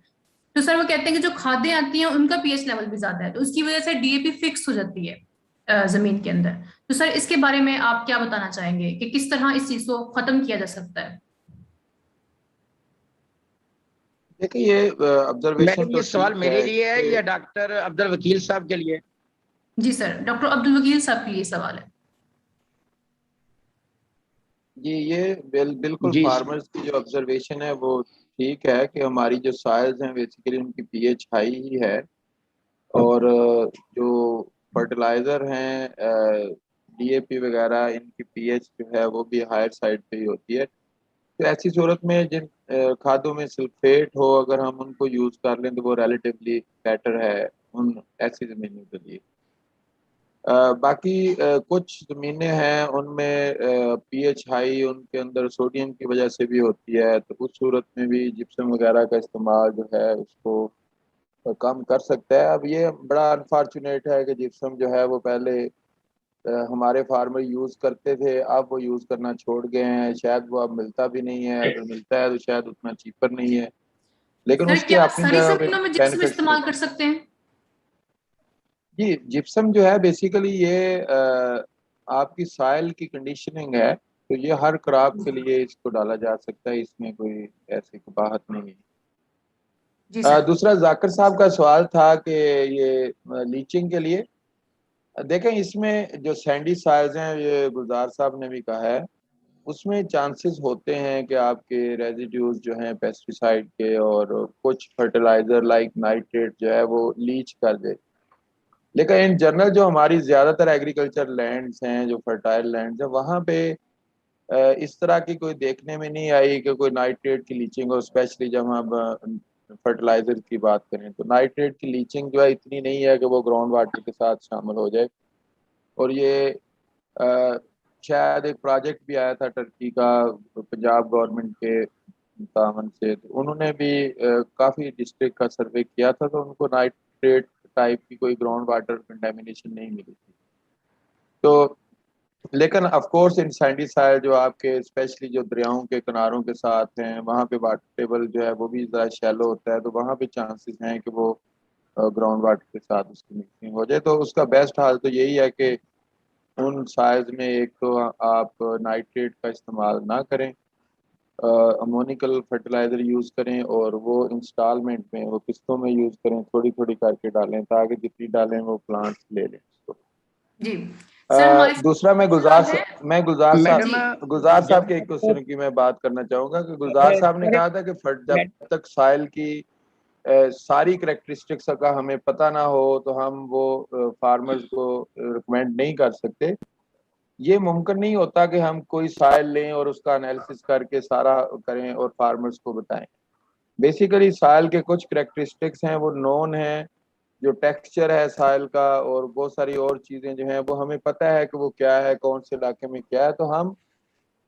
तो सर वो कहते हैं कि जो खादें आती हैं उनका पीएच लेवल भी ज्यादा है, तो उसकी वजह से डीएपी फिक्स हो जाती है जमीन के अंदर। तो सर इसके बारे में आप क्या बताना चाहेंगे कि किस तरह इस चीज को खत्म किया जा सकता है? देखिए ये ऑब्जर्वेशन मैडम तो ये सवाल ठीक मेरे है लिए है कि या डॉक्टर अब्दुल वकील साहब के लिए? जी सर, डॉक्टर अब्दुल वकील साहब के लिए सवाल है। जी ये बिल्कुल जी फार्मर्स की जो ऑब्जर्वेशन है वो ठीक है कि हमारी जो सॉइल्स हैं बेसिकली उनकी पीएच हाई ही है, और जो फर्टिलाइज़र हैं डीएपी वगैरह इनकी पीएच जो है वो भी हायर साइड पे ही होती है। तो ऐसी सूरत में जिन खादों में सल्फेट हो अगर हम उनको यूज़ कर लें तो वो रिलेटिवली बेटर है उन ऐसी ज़मीनों के लिए। बाकी कुछ ज़मीनें हैं उनमें पीएच हाई उनके अंदर सोडियम की वजह से भी होती है, तो उस सूरत में भी जिप्सम वगैरह का इस्तेमाल जो है उसको कम कर सकता है। अब ये बड़ा अनफॉर्चुनेट है कि जिप्सम जो है वो पहले हमारे फार्मर यूज़ करते थे, अब वो यूज़ करना छोड़ गए हैं, शायद वो अब मिलता भी नहीं है, अगर मिलता है तो शायद उतना चीपर नहीं है, लेकिन सर उसके क्या अपनी सारी जगह पे जमीनों में जिप्सम बेनिफिट्स भी इस्तेमाल हैं। कर सकते हैं? जी जिप्सम जो है बेसिकली ये आपकी सॉइल की कंडीशनिंग है, तो ये हर क्रॉप के लिए इसको डाला जा सकता है, इसमें कोई ऐसी कबाहत नहीं है। जी सर। दूसरा जाकिर साहब का सवाल था कि ये लीचिंग के लिए देखें इसमें जो सैंडी सॉइल्स हैं, ये गुलजार साहब ने भी कहा है, उसमें चांसेस होते हैं कि आपके रेजिड्यूज जो हैं पेस्टिसाइड के और कुछ फर्टिलाइजर लाइक नाइट्रेट जो है वो लीच कर दे। लेकिन इन जनरल जो हमारी ज़्यादातर एग्रीकल्चर लैंड्स हैं जो फर्टाइल लैंड्स हैं वहाँ पे इस तरह की कोई देखने में नहीं आई कि कोई नाइट्रेट की लीचिंग हो, स्पेशली जब हम फर्टिलाइजर की बात करें तो नाइट्रेट की लीचिंग जो है इतनी नहीं है कि वो ग्राउंड वाटर के साथ शामिल हो जाए। और ये अ, शायद एक प्रोजेक्ट भी आया था टर्की का पंजाब गवर्नमेंट के तावन से, तो उन्होंने भी काफ़ी डिस्ट्रिक्ट का सर्वे किया था तो उनको नाइट्रेट टाइप की कोई ग्राउंड वाटर कंटेमिनेशन नहीं मिली थी। तो लेकिन of course in Sandy side जो आपके स्पेशली जो दरियाओं के किनारों के साथ हैं वहाँ पे वाटर टेबल जो है वो भी ज़रा शैलो होता है, तो वहाँ पे चांसेस हैं कि वो ग्राउंड वाटर के साथ उसकी मिक्सिंग हो जाए। तो उसका बेस्ट हाल तो यही है कि उन साइज में एक तो आप नाइट्रेट का इस्तेमाल ना करें, अमोनिकल फर्टिलाइज़र यूज़ करें और वो इंस्टॉलमेंट में वो किस्तों में यूज़ करें, थोड़ी थोड़ी करके डालें ताकि जितनी डालें वो प्लांट्स ले लें उसको। जी सर, हमारे दूसरा सवाल है। मैडम जी गुलजार साहब जब के एक क्वेश्चन की मैं बात करना चाहूंगा कि गुलजार साहब ने सारे कहा था कि जब तक साइल की सारी करेक्टरिस्टिक्स का हमें पता ना हो तो हम वो फार्मर्स को रिकमेंड नहीं कर सकते। ये मुमकिन नहीं होता कि हम कोई साइल लें और उसका एनालिसिस करके सारा करें और फार्मर्स को बताएं। बेसिकली साइल के कुछ करेक्टरिस्टिक्स हैं वो नोन हैं, जो टेक्सचर है साइल का और बहुत सारी और चीज़ें जो हैं वो हमें पता है कि वो क्या है, कौन से इलाके में क्या है, तो हम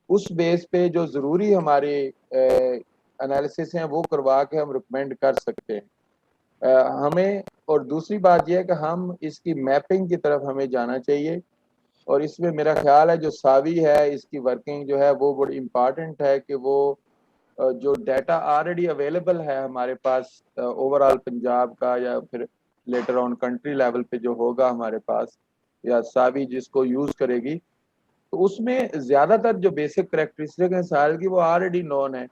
उस बेस पे जो ज़रूरी हमारे एनालिसिस हैं वो करवा के हम रिकमेंड कर सकते हैं हमें। और दूसरी बात यह है कि हम इसकी मैपिंग की तरफ हमें जाना चाहिए, और इसमें मेरा ख्याल है जो सावी है इसकी वर्किंग जो है वो बड़ी इम्पॉर्टेंट है कि वो जो डाटा ऑलरेडी अवेलेबल है हमारे पास ओवरऑल पंजाब का या फिर लेटर ऑन कंट्री लेवल पे जो होगा हमारे पास या सावी जिसको यूज़ करेगी, तो उसमें ज़्यादातर जो बेसिक करेक्टरिस्टिक हैं साल की वो ऑलरेडी नोन है,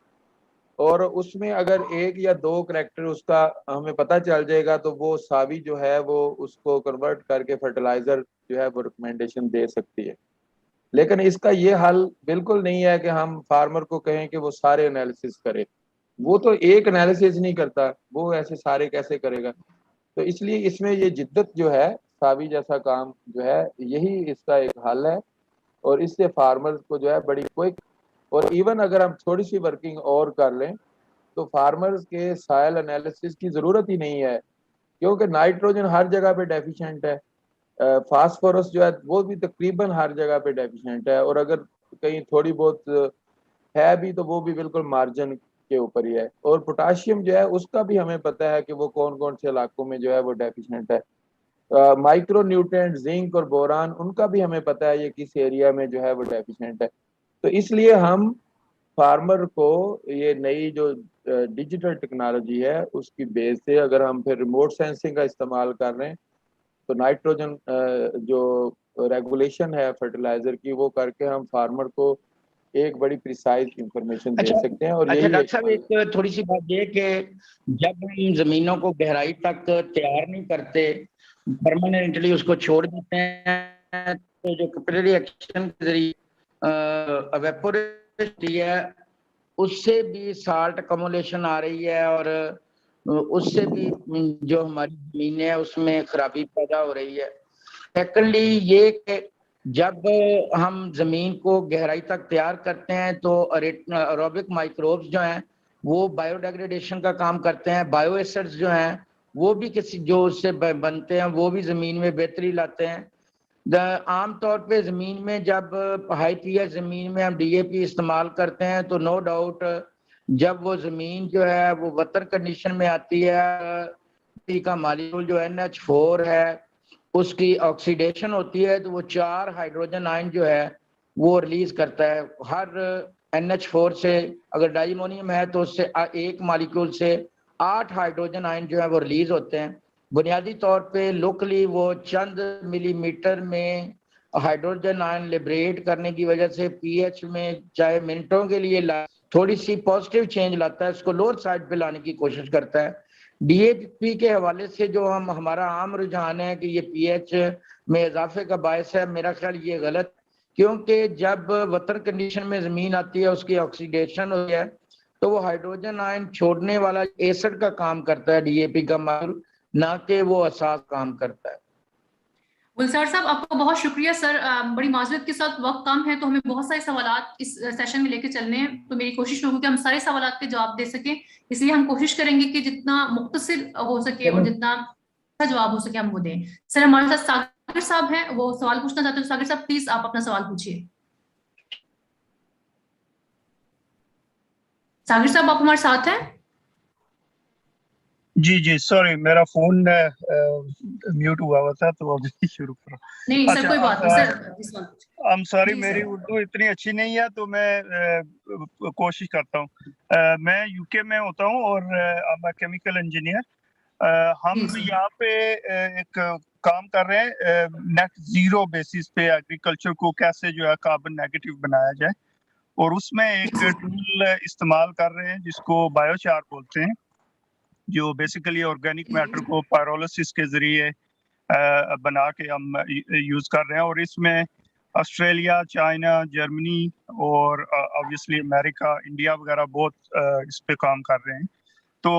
और उसमें अगर एक या दो करेक्टर उसका हमें पता चल जाएगा तो वो सावी जो है वो उसको कन्वर्ट करके फर्टिलाइज़र जो है वो रिकमेंडेशन दे सकती है। लेकिन इसका ये हल बिल्कुल नहीं है कि हम फार्मर को कहें कि वो सारे एनालिसिस करे, वो तो एक एनालिसिस नहीं करता, वो ऐसे सारे कैसे करेगा। तो इसलिए इसमें ये जिद्दत जो है सावी जैसा काम जो है यही इसका एक हल है, और इससे फार्मर्स को जो है बड़ी क्विक, और इवन अगर हम थोड़ी सी वर्किंग और कर लें तो फार्मर्स के साइल एनालिसिस की ज़रूरत ही नहीं है, क्योंकि नाइट्रोजन हर जगह पे डेफिशिएंट है, फास्फोरस जो है वो भी तकरीबन हर जगह पे डेफिशिएंट है, और अगर कहीं थोड़ी बहुत है भी तो वो भी बिल्कुल मार्जिन के ऊपर ही है, और पोटाशियम जो है उसका भी हमें पता है कि वो कौन कौन से इलाकों में जो है वो डेफिशिएंट है। माइक्रो न्यूट्रिएंट जिंक और बोरान उनका भी हमें पता है ये किस एरिया में जो है वो डेफिशिएंट है। तो इसलिए हम फार्मर को ये नई जो डिजिटल टेक्नोलॉजी है उसकी बेस से अगर हम फिर रिमोट सेंसिंग का इस्तेमाल कर रहे हैं तो नाइट्रोजन जो रेगुलेशन है फर्टिलाइजर की वो करके हम फार्मर को एक बड़ी प्रिसाइज इंफॉर्मेशन दे अच्छा सकते हैं। और अच्छा यही डॉक्टर साहब, एक थोड़ी सी बात ये कि जब हम जमीनों को गहराई तक तैयार नहीं करते, परमानेंटली उसको छोड़ देते हैं, तो जो कैपिलरी एक्शन के जरिए एवेपोरेशन है, उससे भी साल्ट अकोमोलेशन आ रही है और उससे भी जो हमारी जमीन है उसमें खराबी पैदा हो रही है। सेकेंडली ये कि जब हम जमीन को गहराई तक तैयार करते हैं तो एरोबिक माइक्रोब्स जो हैं वो बायोडिग्रेडेशन का काम करते हैं, बायो एसिड्स जो हैं वो भी किसी जो उससे बनते हैं वो भी जमीन में बेहतरी लाते हैं। आमतौर पे जमीन में जब हाई पीएच जमीन में हम डीएपी इस्तेमाल करते हैं तो नो डाउट जब वो जमीन जो है वो वतर कंडीशन में आती है का मालिक्यूल जो NH4 है उसकी ऑक्सीडेशन होती है तो वो 4 हाइड्रोजन आयन जो है वो रिलीज करता है। हर NH4 से अगर डाइमोनियम है तो उससे एक मालिक्यूल से 8 हाइड्रोजन आयन जो है वो रिलीज होते हैं। बुनियादी तौर पे लोकली वो चंद मिलीमीटर में हाइड्रोजन आयन लिबरेट करने की वजह से पीएच में चाहे मिनटों के लिए थोड़ी सी पॉजिटिव चेंज लाता है, इसको लोअर साइड पे लाने की कोशिश करता है। डीएपी के हवाले से जो हमारा आम रुझान है कि ये पीएच में इजाफे का बायस है, मेरा ख्याल ये गलत, क्योंकि जब वतर कंडीशन में जमीन आती है उसकी ऑक्सीडेशन होती है तो वो हाइड्रोजन आयन छोड़ने वाला एसिड का काम करता है डीएपी का मामूल, ना कि वो असास काम करता है। गुलजार साहब, आपका बहुत शुक्रिया सर। बड़ी माजूरत के साथ वक्त कम है तो हमें बहुत सारे सवालात इस सेशन में लेके चलने हैं, तो मेरी कोशिश होगी कि हम सारे सवालात के जवाब दे सकें, इसलिए हम कोशिश करेंगे कि जितना मुख्तसर हो सके और जितना अच्छा जवाब हो सके हम वो दें। सर हमारे साथ सागर साहब हैं, वो सवाल पूछना चाहते हैं। सागर साहब प्लीज आप अपना सवाल पूछिए। सागर साहब आप हमारे साथ हैं? जी जी सॉरी, मेरा फोन म्यूट हुआ हुआ था तो अभी शुरू करो। नहीं सर, कोई बात नहीं सर। आई एम सॉरी, जी, मेरी सर। उर्दू इतनी अच्छी नहीं है तो मैं कोशिश करता हूँ। मैं यूके में होता हूँ और मैं केमिकल इंजीनियर। हम जी, यहाँ पे एक काम कर रहे हैं नेट जीरो बेसिस पे एग्रीकल्चर को कैसे जो है कार्बन नेगेटिव बनाया जाए, और उसमें एक टूल इस्तेमाल कर रहे हैं जिसको बायोचार बोलते हैं, जो बेसिकली ऑर्गेनिक मैटर को पायरोलिसिस के जरिए बना के हम यूज कर रहे हैं। और इसमें ऑस्ट्रेलिया, चाइना, जर्मनी और ऑब्वियसली अमेरिका, इंडिया वगैरह बहुत इस पे काम कर रहे हैं। तो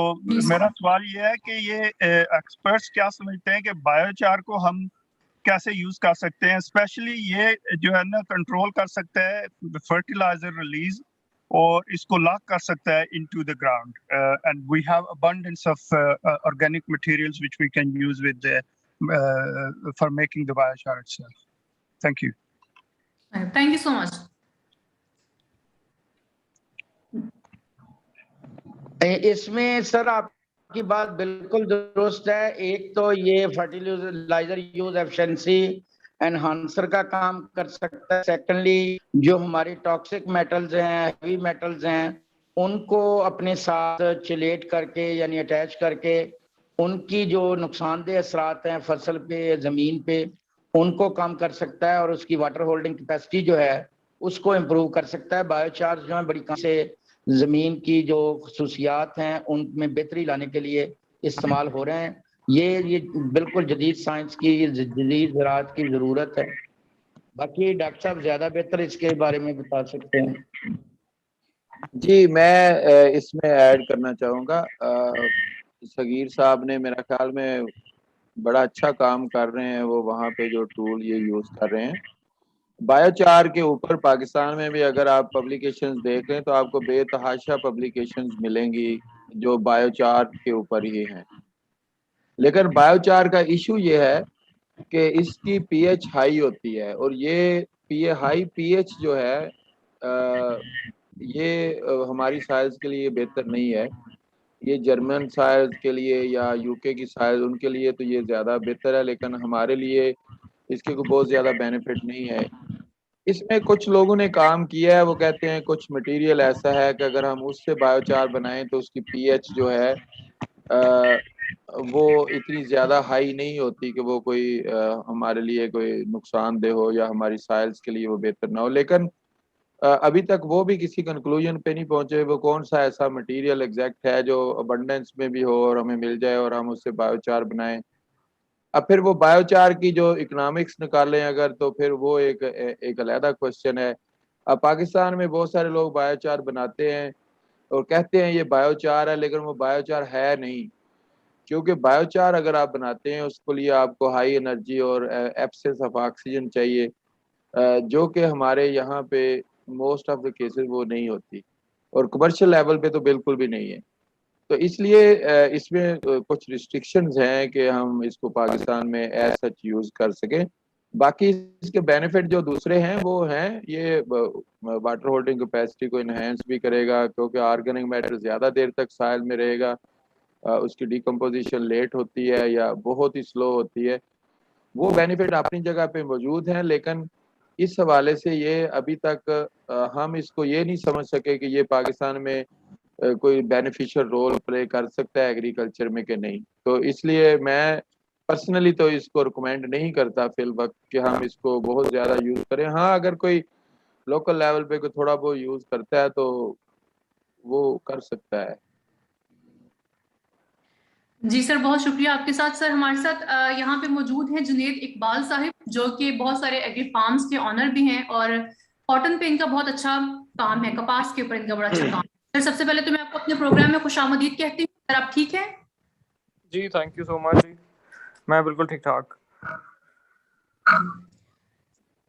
मेरा सवाल ये है कि ये एक्सपर्ट्स क्या समझते हैं कि बायोचार को हम कैसे यूज कर सकते हैं, स्पेशली ये जो है ना कंट्रोल कर सकता है फर्टिलाइजर रिलीज और इसको लॉक कर सकता है into the ground, and we have abundance of organic materials which we can use with for making the biochar itself. Thank you. Thank you so much. इसमें सर आपकी बात बिल्कुल दुरुस्त है। एक तो ये फर्टिलाइजर यूज एफिशिएंसी एनहांसर का काम कर सकता है। सेकेंडली जो हमारी टॉक्सिक मेटल्स हैं, हेवी मेटल्स हैं, उनको अपने साथ चिलेट करके यानी अटैच करके उनकी जो नुकसानदेह असरात हैं फसल पे, जमीन पे, उनको कम कर सकता है और उसकी वाटर होल्डिंग कैपेसिटी जो है उसको इम्प्रूव कर सकता है। बायोचार्ज जो है बड़ी कम से जमीन की जो खसूसियात हैं उनमें बेहतरी लाने के लिए इस्तेमाल हो रहे हैं। ये बिल्कुल जदीद साइंस की, जदीद ज़राअत की ज़रूरत है। बाकी डॉक्टर साहब ज़्यादा बेहतर इसके बारे में बता सकते हैं। जी, मैं इसमें ऐड करना चाहूँगा। सगीर साहब ने मेरा ख्याल में बड़ा अच्छा काम कर रहे हैं, वो वहाँ पे जो टूल ये यूज़ कर रहे हैं बायोचार के ऊपर। पाकिस्तान में भी अगर आप पब्लिकेशंस देख रहे हैं तो आपको बेतहाशा पब्लिकेशंस मिलेंगी जो बायोचार के ऊपर ही हैं। लेकिन बायोचार का इशू ये है कि इसकी पीएच हाई होती है, और ये हाई पीएच जो है ये हमारी साइज के लिए बेहतर नहीं है। ये जर्मन साइज के लिए या यूके की साइज, उनके लिए तो ये ज़्यादा बेहतर है, लेकिन हमारे लिए इसके कोई बहुत ज़्यादा बेनिफिट नहीं है। इसमें कुछ लोगों ने काम किया है, वो कहते हैं कुछ मटेरियल ऐसा है कि अगर हम उससे बायोचार बनाएं तो उसकी पीएच जो है वो इतनी ज़्यादा हाई नहीं होती कि वो कोई हमारे लिए कोई नुकसानदेह हो या हमारी साइल्स के लिए वो बेहतर ना हो। लेकिन अभी तक वो भी किसी कंक्लूजन पे नहीं पहुंचे वो कौन सा ऐसा मटेरियल एग्जैक्ट है जो अबंडेंस में भी हो और हमें मिल जाए और हम उससे बायोचार बनाएं। अब फिर वो बायोचार की जो इकोनॉमिक्स निकालें अगर, तो फिर वो एक अलहदा क्वेश्चन है। अब पाकिस्तान में बहुत सारे लोग बायोचार बनाते हैं और कहते हैं ये बायोचार है, लेकिन वो बायोचार है नहीं। क्योंकि बायोचार अगर आप बनाते हैं उसके लिए आपको हाई एनर्जी और एब्सेंस ऑफ ऑक्सीजन चाहिए, जो कि हमारे यहाँ पे मोस्ट ऑफ द केसेस वो नहीं होती, और कमर्शियल लेवल पे तो बिल्कुल भी नहीं है। तो इसलिए इसमें कुछ रिस्ट्रिक्शंस हैं कि हम इसको पाकिस्तान में एज सच यूज कर सकें। बाकी इसके बेनिफिट जो दूसरे हैं वो हैं, ये वाटर होल्डिंग कैपेसिटी को इन्हेंस भी करेगा, क्योंकि ऑर्गेनिक मैटर ज़्यादा देर तक साइल में रहेगा, उसकी डिकम्पोजिशन लेट होती है या बहुत ही स्लो होती है। वो बेनिफिट अपनी जगह पे मौजूद हैं, लेकिन इस हवाले से ये अभी तक हम इसको ये नहीं समझ सके कि ये पाकिस्तान में कोई बेनिफिशियल रोल प्ले कर सकता है एग्रीकल्चर में कि नहीं। तो इसलिए मैं पर्सनली तो इसको रिकमेंड नहीं करता फिल वक्त कि हम इसको बहुत ज़्यादा यूज़ करें। हाँ, अगर कोई लोकल लेवल पे कोई थोड़ा बहुत यूज़ करता है तो वो कर सकता है। जी सर, बहुत शुक्रिया। आपके साथ सर हमारे साथ यहाँ पे मौजूद हैं जुनेद इकबाल साहिब, जो कि बहुत सारे एग्री फार्म्स के ऑनर भी हैं और कॉटन पे इनका बहुत अच्छा काम है, कपास के ऊपर इनका बड़ा अच्छा काम है। सर सबसे पहले तो मैं आपको अपने प्रोग्राम में खुशामदीद कहती हूँ। सर आप ठीक है? जी थैंक यू सो मच जी, मैं बिल्कुल ठीक ठाक।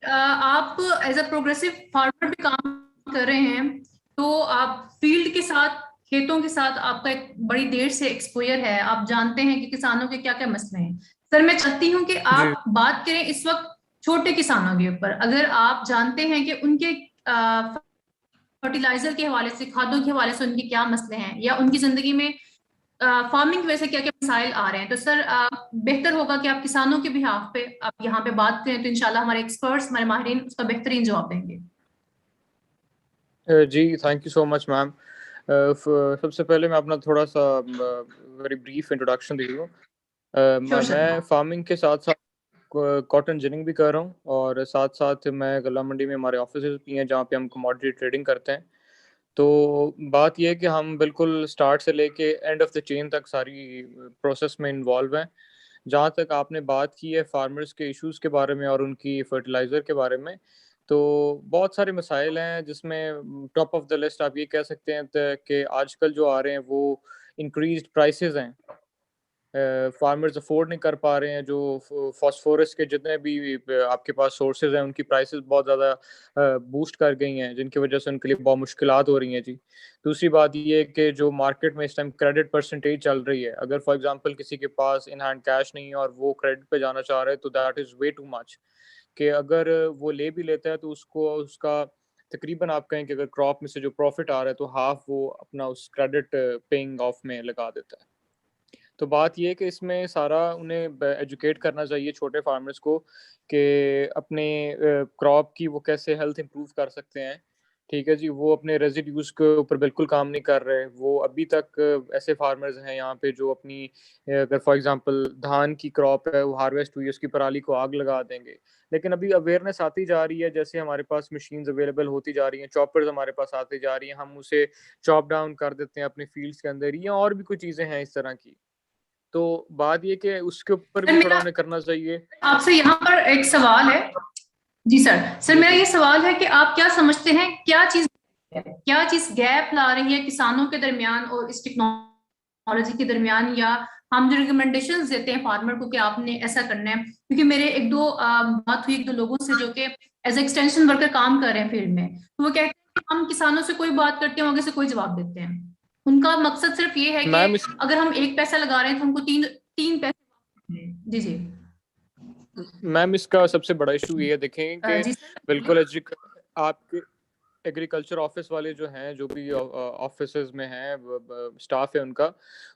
आप एज अ प्रोग्रेसिव फार्मर भी काम कर रहे हैं, तो आप फील्ड के साथ, खेतों के साथ आपका एक बड़ी देर से एक्सपोजर है, आप जानते हैं कि किसानों के क्या क्या मसले हैं। सर मैं चाहती हूँ कि आप बात करें इस वक्त छोटे किसानों के ऊपर। अगर आप जानते हैं कि उनके फर्टिलाइजर के हवाले से, खादों के हवाले से उनके क्या मसले हैं, या उनकी जिंदगी में फार्मिंग की वजह से क्या क्या मसाइल आ रहे हैं, तो सर बेहतर होगा कि आप किसानों के बिहाफ पे आप यहाँ पे बात करें, तो इंशाल्लाह हमारे एक्सपर्ट्स, हमारे माहिरीन उसका बेहतरीन जवाब देंगे। जी thank you so much ma'am. सबसे पहले मैं अपना थोड़ा सा वेरी ब्रीफ इंट्रोडक्शन दे दूँ। मैं फार्मिंग के साथ साथ कॉटन जिनिंग भी कर रहा हूँ, और साथ साथ मैं गला मंडी में हमारे ऑफिस भी हैं जहाँ पे हम कमोडिटी ट्रेडिंग करते हैं। तो बात यह है कि हम बिल्कुल स्टार्ट से लेके एंड ऑफ द चेन तक सारी प्रोसेस में इन्वॉल्व हैं। जहाँ तक आपने बात की है फार्मर्स के इश्यूज़ के बारे में और उनकी फर्टिलाइज़र के बारे में, तो बहुत सारे मसाइल हैं, जिसमें टॉप ऑफ द लिस्ट आप ये कह सकते हैं कि आजकल जो आ रहे हैं वो इंक्रीज्ड प्राइसेस हैं। फार्मर्स अफोर्ड नहीं कर पा रहे हैं, जो फास्फोरस के जितने भी आपके पास सोर्सेज हैं उनकी प्राइसेस बहुत ज़्यादा बूस्ट कर गई हैं, जिनकी वजह से उनके लिए बहुत मुश्किलात हो रही हैं जी। दूसरी बात ये है कि जो मार्केट में इस टाइम क्रेडिट परसेंटेज चल रही है, अगर फॉर एग्जांपल किसी के पास इन हैंड कैश नहीं है और वो क्रेडिट पे जाना चाह रहा है, तो that is way too much. कि अगर वो ले भी लेता है तो उसको उसका तकरीबन आप कहें कि अगर क्रॉप में से जो प्रॉफिट आ रहा है तो हाफ वो अपना उस क्रेडिट पेइंग ऑफ में लगा देता है। तो बात ये है कि इसमें सारा उन्हें एजुकेट करना चाहिए छोटे फार्मर्स को कि अपने क्रॉप की वो कैसे हेल्थ इंप्रूव कर सकते हैं। ठीक है जी, वो अपने रेजिड्यूज के ऊपर बिल्कुल काम नहीं कर रहे। वो अभी तक ऐसे फार्मर्स हैं यहाँ पे जो अपनी अगर फॉर एग्जांपल धान की क्रॉप है, वो हार्वेस्ट हुई, उसकी पराली को आग लगा देंगे। लेकिन अभी अवेयरनेस आती जा रही है, जैसे हमारे पास मशीन्स अवेलेबल होती जा रही हैं, चॉपर्स हमारे पास आती जा रही हैं, हम उसे चॉप डाउन कर देते हैं अपने फील्ड्स के अंदर, या और भी कुछ चीज़ें हैं इस तरह की। तो बात ये कि उसके ऊपर भी थोड़ा उन्हें करना चाहिए। आपसे यहाँ पर एक सवाल है। जी सर, मेरा ये सवाल है कि आप क्या समझते हैं, क्या चीज गैप ला रही है किसानों के दरमियान और इस टेक्नोलॉजी के दरमियान, या हम जो रिकमेंडेशंस देते हैं फार्मर को कि आपने ऐसा करना है? क्योंकि मेरे एक दो बात हुई एक दो लोगों से जो कि एज एक्सटेंशन वर्कर काम कर रहे हैं फील्ड में, तो वो कहते हैं कि हम किसानों से कोई बात करते हैं, आगे से कोई जवाब देते हैं। उनका मकसद सिर्फ ये है कि अगर हम एक पैसा लगा रहे हैं तो हमको तीन पैसे। जी जी मैम, इसका सबसे बड़ा इशू ये देखेंगे कि बिल्कुल आपके एग्रीकल्चर ऑफिस वाले जो हैं, जो भी ऑफिसेज में हैं, स्टाफ है उनका,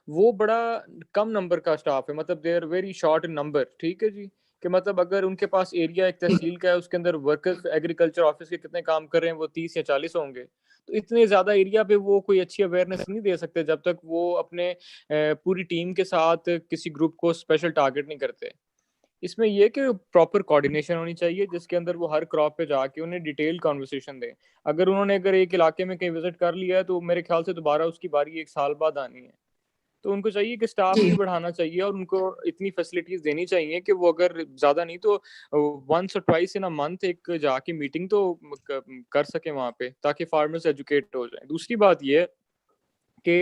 वो बड़ा कम नंबर का स्टाफ है, मतलब they are very short in number. ठीक है जी, कि मतलब अगर उनके पास एरिया एक तहसील का है, उसके अंदर वर्कर्स एग्रीकल्चर ऑफिस के कितने काम कर रहे हैं, वो 30 या 40 होंगे। तो इतने ज़्यादा एरिया पे वो कोई अच्छी अवेयरनेस नहीं दे सकते जब तक वो अपने पूरी टीम के साथ किसी ग्रुप को स्पेशल टारगेट नहीं करते। इसमें ये कि प्रॉपर कोऑर्डिनेशन होनी चाहिए जिसके अंदर वो हर क्रॉप पे जाके उन्हें डिटेल कॉन्वर्सेशन दें। अगर एक इलाके में कहीं विजिट कर लिया है तो मेरे ख्याल से दोबारा उसकी बारी 1 साल बाद आनी है। तो उनको चाहिए कि स्टाफ भी बढ़ाना चाहिए और उनको इतनी फैसिलिटीज देनी चाहिए कि वो अगर ज्यादा नहीं तो वंस और ट्वाइस इन अ मंथ एक जाके मीटिंग तो कर सके वहां पे, ताकि फार्मर्स एजुकेट हो जाए। दूसरी बात ये कि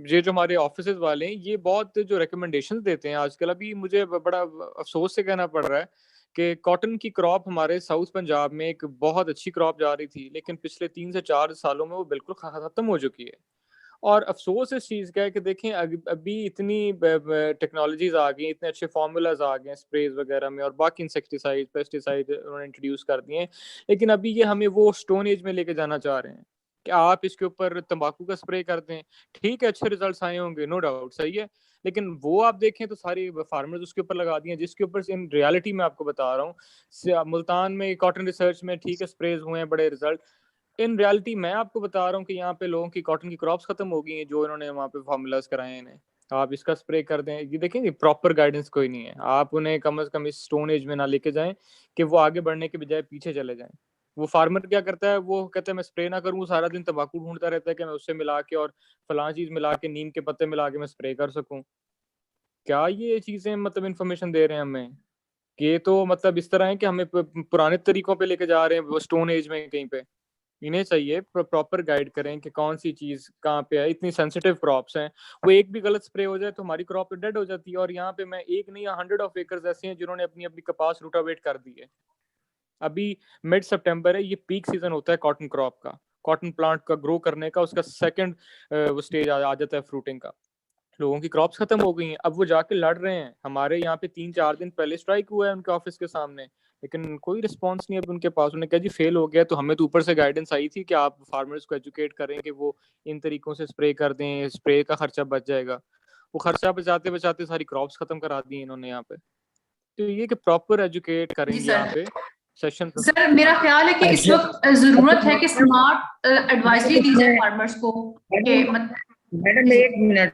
ये जो हमारे ऑफिसेज वाले हैं ये बहुत जो रिकमेंडेशंस देते हैं आजकल, अभी मुझे बड़ा अफसोस से कहना पड़ रहा है कि कॉटन की क्रॉप हमारे साउथ पंजाब में एक बहुत अच्छी क्रॉप जा रही थी, लेकिन पिछले 3 से 4 सालों में वो बिल्कुल खत्म हो चुकी है। और अफसोस इस चीज़ का है कि देखें अभी इतनी टेक्नोलॉजीज आ गई, इतने अच्छे फार्मूलाज आ गए स्प्रेज वगैरह में और बाकी इंसेक्टिसाइड पेस्टिसाइड उन्होंने इंट्रोड्यूस कर दिए हैं, लेकिन अभी ये हमें वो स्टोन एज में लेके जाना चाह रहे हैं कि आप इसके ऊपर तंबाकू का स्प्रे कर दें, ठीक है अच्छे रिजल्ट्स आए होंगे, नो डाउट सही है, लेकिन वो आप देखें तो सारी फार्मर्स उसके ऊपर लगा दिए, जिसके ऊपर इन रियलिटी में आपको बता रहा हूँ मुल्तान में कॉटन रिसर्च में ठीक है स्प्रेज हुए हैं बड़े रिजल्ट, इन रियलिटी मैं आपको बता रहा हूँ कि यहाँ पे लोगों की कॉटन की क्रॉप्स खत्म हो गई हैं जो इन्होंने वहाँ पे फार्मूलाज कराए हैं इन्हें। आप इसका स्प्रे कर दें, ये देखेंगे प्रॉपर गाइडेंस कोई नहीं है, आप उन्हें कम से कम इस स्टोन एज में ना लेके जाएं कि वो आगे बढ़ने के बजाय पीछे चले जाएं। वो फार्मर क्या करता है, वो कहता है मैं स्प्रे ना करूँ, सारा दिन तंबाकू ढूंढता रहता है कि मैं उससे मिला के और फलां चीज मिला के नीम के पत्ते मिला के मैं स्प्रे कर सकूं। क्या ये चीजें मतलब इन्फॉर्मेशन दे रहे हैं हमें कि ये तो मतलब इस तरह है कि हमें पुराने तरीकों पे लेके जा रहे हैं स्टोन एज में कहीं पे। इन्हें चाहिए प्रॉपर गाइड करें कि कौन सी चीज कहाँ पे है, इतनी सेंसिटिव क्रॉप्स हैं, वो एक भी गलत स्प्रे हो जाए तो हमारी क्रॉप डेड हो जाती है। और यहाँ पे मैं एक नहीं 100 ऑफ एकर्स ऐसे हैं जिन्होंने अपनी अपनी कपास रूटावेट कर दी है। अभी मिड सितंबर है, ये पीक सीजन होता है कॉटन क्रॉप का, कॉटन प्लांट का ग्रो करने का, उसका सेकंड वो स्टेज आ जाता है फ्रूटिंग का। लोगों की क्रॉप्स खत्म हो गई हैं, अब वो जाके लड़ रहे हैं। हमारे यहाँ पे 3-4 दिन पहले स्ट्राइक हुआ है उनके ऑफिस के सामने, लेकिन कोई रिस्पांस नहीं है अब उनके पास। उन्हें कहा जी फेल हो गया, तो हमें तो ऊपर से गाइडेंस आई थी कि आप फार्मर्स को एजुकेट करें कि वो इन तरीकों से स्प्रे कर दें, स्प्रे का खर्चा बच जाएगा। वो खर्चा बचाते बचाते सारी क्रॉप्स खत्म करा दी इन्होंने यहाँ पे। तो ये कि प्रॉपर एजुकेट करेंगे यहाँ पे सेशन। सर मेरा ख्याल है कि इस वक्त जरूरत है कि स्मार्ट एडवाइजरी दी जाए फार्मर्स को। मैडम एक मिनट,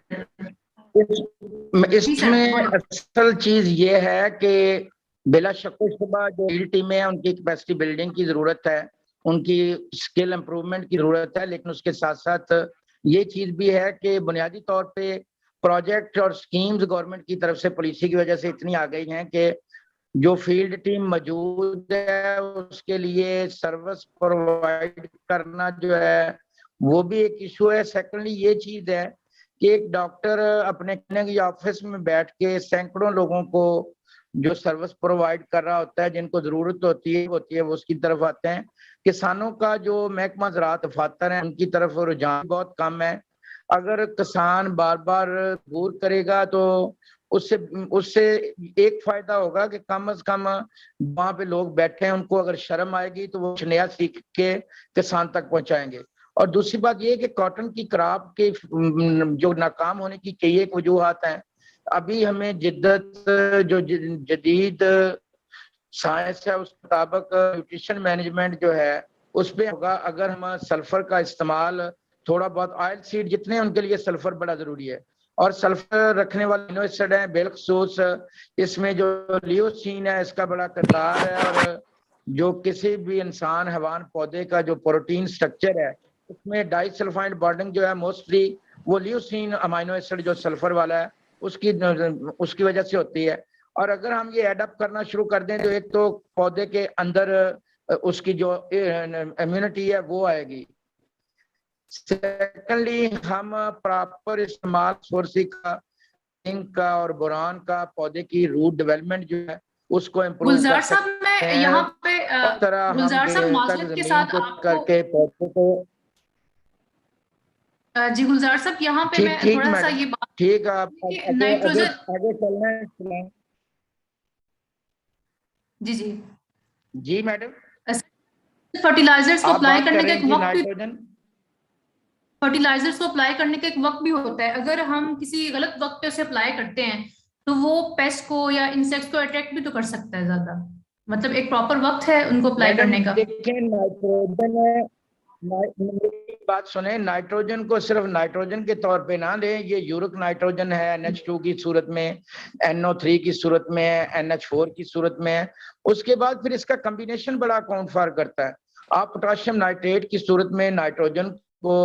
इसमें असल चीज ये है कि बिला शक शुबा जो फील्ड टीमें हैं उनकी कैपेसिटी बिल्डिंग की जरूरत है, उनकी स्किल इंप्रूवमेंट की जरूरत है, लेकिन उसके साथ साथ ये चीज भी है कि बुनियादी तौर पे प्रोजेक्ट और स्कीम्स गवर्नमेंट की तरफ से पॉलिसी की वजह से इतनी आ गई हैं कि जो फील्ड टीम मौजूद है उसके लिए सर्विस प्रोवाइड करना जो है वो भी एक इशू है। सेकेंडली ये चीज है कि एक डॉक्टर अपने क्लिनिक या ऑफिस में बैठ के सैकड़ों लोगों को जो सर्विस प्रोवाइड कर रहा होता है, जिनको जरूरत होती है वो उसकी तरफ आते हैं। किसानों का जो महकमा ज़राअत दफातर है उनकी तरफ रुझान बहुत कम है। अगर किसान बार बार दूर करेगा तो उससे एक फायदा होगा कि कम से कम वहां पे लोग बैठे हैं उनको अगर शर्म आएगी तो वो कुछ नया सीख के किसान तक पहुंचाएंगे। और दूसरी बात ये कि कॉटन की क्रॉप के जो नाकाम होने की कई एक वजूहत हैं। अभी हमें जिद्दत जो जदीद साइंस है उस मुताबिक न्यूट्रिशन मैनेजमेंट जो है उस पर होगा। अगर हम सल्फर का इस्तेमाल थोड़ा बहुत, ऑयल सीड जितने उनके लिए सल्फर बड़ा जरूरी है, और सल्फर रखने वाले अमीनो एसिड है बिलखसूस इसमें जो लियोसीन है इसका बड़ा किरदार है। और जो किसी भी इंसान हैवान पौधे का जो प्रोटीन स्ट्रक्चर है उसमें डाइसल्फाइड बॉन्डिंग जो है मोस्टली वो लियोसीन अमीनो एसिड जो सल्फर वाला है उसकी वजह से होती है। और अगर हम ये एडप्ट करना शुरू कर दें तो एक तो पौधे के अंदर उसकी जो इम्यूनिटी है वो आएगी। सेकेंडली हम प्रॉपर इस्तेमाल सोर्सी का, जिंक का और बोरान का पौधे की रूट डेवलपमेंट जो है उसको इम्प्रूव गुलजार साहब मैं यहाँ पे गुलजार साहब माजरत के साथ करके पौधे को जी गुलजार साहब यहाँ पे मैं थोड़ा सा ये बात ठीक है आप नाइट्रोजन आगे चलना है। जी जी जी मैडम, फर्टिलाइजर्स को अप्लाई करने का एक वक्त नाइट्रोजन फर्टिलाइजर्स को अप्लाई करने का एक वक्त भी होता है। अगर हम किसी गलत वक्त पे उसे अप्लाई करते हैं तो वो पेस्ट को या इंसेक्ट्स को अट्रैक्ट भी तो कर सकता है ज्यादा। मतलब एक प्रॉपर वक्त है उनको अप्लाई करने का। देखिए नाइट्रोजन मेरी बात सुने, नाइट्रोजन को सिर्फ नाइट्रोजन के तौर पे ना लें, ये यूरिक नाइट्रोजन है NH2 की सूरत में, NO3 की सूरत में, NH4 की सूरत में। उसके बाद फिर इसका कॉम्बिनेशन बड़ा अकाउंट फॉर करता है। आप पोटाशियम नाइट्रेट की सूरत में नाइट्रोजन को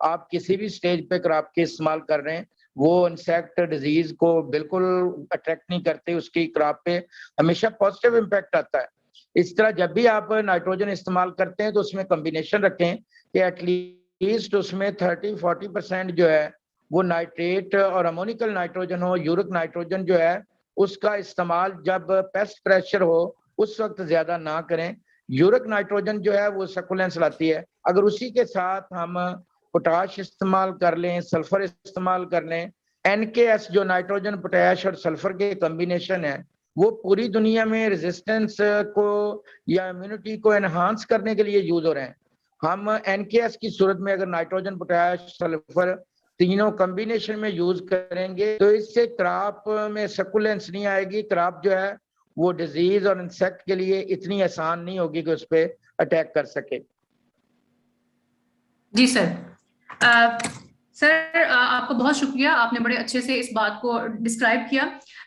आप किसी भी स्टेज पे क्रॉप के इस्तेमाल कर रहे हैं, वो इंसेक्ट डिजीज को बिल्कुल अट्रैक्ट नहीं करते, उसकी क्रॉप पे हमेशा पॉजिटिव इम्पैक्ट आता है। इस तरह जब भी आप नाइट्रोजन इस्तेमाल करते हैं तो उसमें कॉम्बिनेशन रखें कि एटलीस्ट उसमें 30-40% जो है वो नाइट्रेट और अमोनिकल नाइट्रोजन हो। यूरिक नाइट्रोजन जो है उसका इस्तेमाल जब पेस्ट प्रेशर हो उस वक्त ज्यादा ना करें। यूरिक नाइट्रोजन जो है वो सक्यूलेंस लाती है। अगर उसी के साथ हम पोटाश इस्तेमाल कर लें, सल्फर इस्तेमाल कर लें, NKS जो नाइट्रोजन पोटैश और सल्फर के कॉम्बिनेशन है वो पूरी दुनिया में रेजिस्टेंस को या इम्यूनिटी को एनहांस करने के लिए यूज हो रहे हैं। हम NKS की सूरत में अगर नाइट्रोजन पोटैश सल्फर तीनों कॉम्बिनेशन में यूज करेंगे तो इससे क्रॉप में सक्यूलेंस नहीं आएगी। क्रॉप जो है वो डिजीज और इंसेक्ट के लिए इतनी आसान नहीं होगी कि उस पर अटैक कर सके। जी सर। सर आपका बहुत शुक्रिया, आपने बड़े अच्छे से इस बात को डिस्क्राइब किया।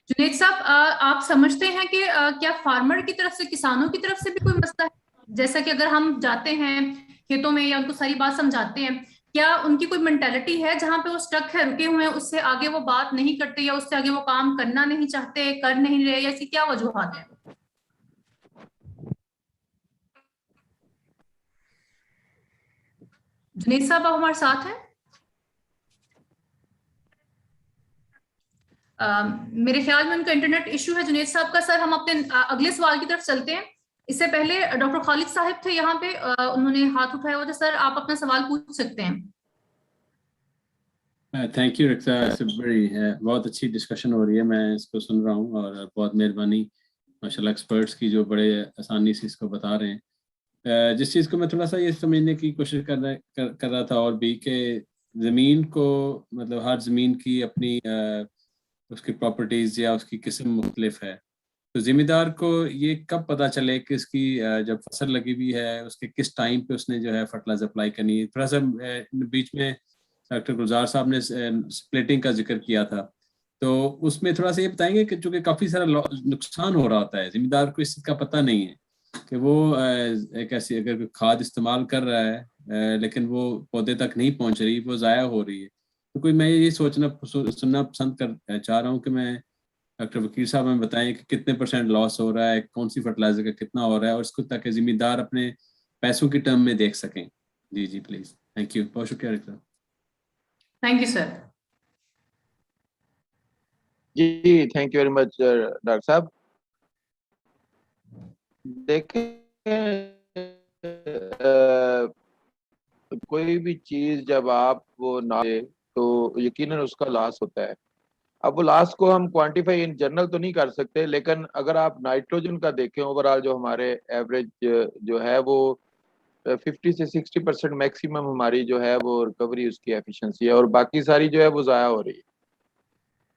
जुनैद साहब, आप समझते हैं कि क्या फार्मर की तरफ से, किसानों की तरफ से भी कोई मसला है? जैसा कि अगर हम जाते हैं खेतों में या उनको सारी बात समझाते हैं, क्या उनकी कोई मेंटालिटी है जहां पे वो स्टक है, रुके हुए हैं, उससे आगे वो बात नहीं करते या उससे आगे वो काम करना नहीं चाहते, कर नहीं रहे, या इसकी क्या वजूहात है? जुनैद साहब, आप हमारे साथ हैं? मेरे ख्याल में उनका इंटरनेट इशू है जुनैद साहब का। सर, हम अपने अगले सवाल की तरफ चलते हैं। इससे पहले डॉक्टर खालिद साहब थे यहाँ पे, उन्होंने हाथ उठाया हुआ था। सर, आप अपना सवाल पूछ सकते हैं। थैंक यू रिक्ता, बड़ी बहुत अच्छी डिस्कशन हो रही है, मैं इसको सुन रहा हूँ और बहुत मेहरबानी माशाल्लाह एक्सपर्ट्स की जो बड़े आसानी से इसको बता रहे हैं। जिस चीज़ को मैं थोड़ा सा ये समझने की कोशिश कर रहा था और भी कि ज़मीन को, मतलब हर ज़मीन की अपनी उसकी प्रॉपर्टीज़ या उसकी किस्म मुख्तलिफ है, तो ज़िम्मेदार को ये कब पता चले कि इसकी जब फसल लगी हुई है उसके किस टाइम पे उसने जो है फर्टिलाइजर अप्लाई करनी है। थोड़ा सा बीच में डॉक्टर गुलजार साहब ने स्प्लिटिंग का जिक्र किया था, तो उसमें थोड़ा सा ये बताएंगे कि चूँकि काफ़ी सारा नुकसान हो रहा होता है, ज़िम्मेदार को इस चीज़ का पता नहीं है कि वो एक ऐसी अगर खाद इस्तेमाल कर रहा है लेकिन वो पौधे तक नहीं पहुँच रही, वो ज़ाया हो रही है। तो कोई मैं ये सुनना पसंद चाह रहा हूँ कि मैं डॉक्टर वकील साहब हमें बताएं कि कितने % लॉस हो रहा है, कौन सी फर्टिलाइजर का कितना हो रहा है, और इसको ताकि जिम्मेदार अपने पैसों की टर्म में देख सकें। जी प्लीज, थैंक यू, बहुत शुक्रिया डॉक्टर। Thank you sir. जी thank you very much doctor साहब। देखें कोई भी चीज जब आप वो ना तो यकीनन उसका लॉस होता है। अब वो लॉस को हम क्वांटिफाई इन जनरल तो नहीं कर सकते, लेकिन अगर आप नाइट्रोजन का देखें ओवरऑल जो हमारे एवरेज जो है वो 50 से 60% मैक्सिमम हमारी जो है वो रिकवरी उसकी एफिशिएंसी है, और बाकी सारी जो है वो ज़ाया हो रही है।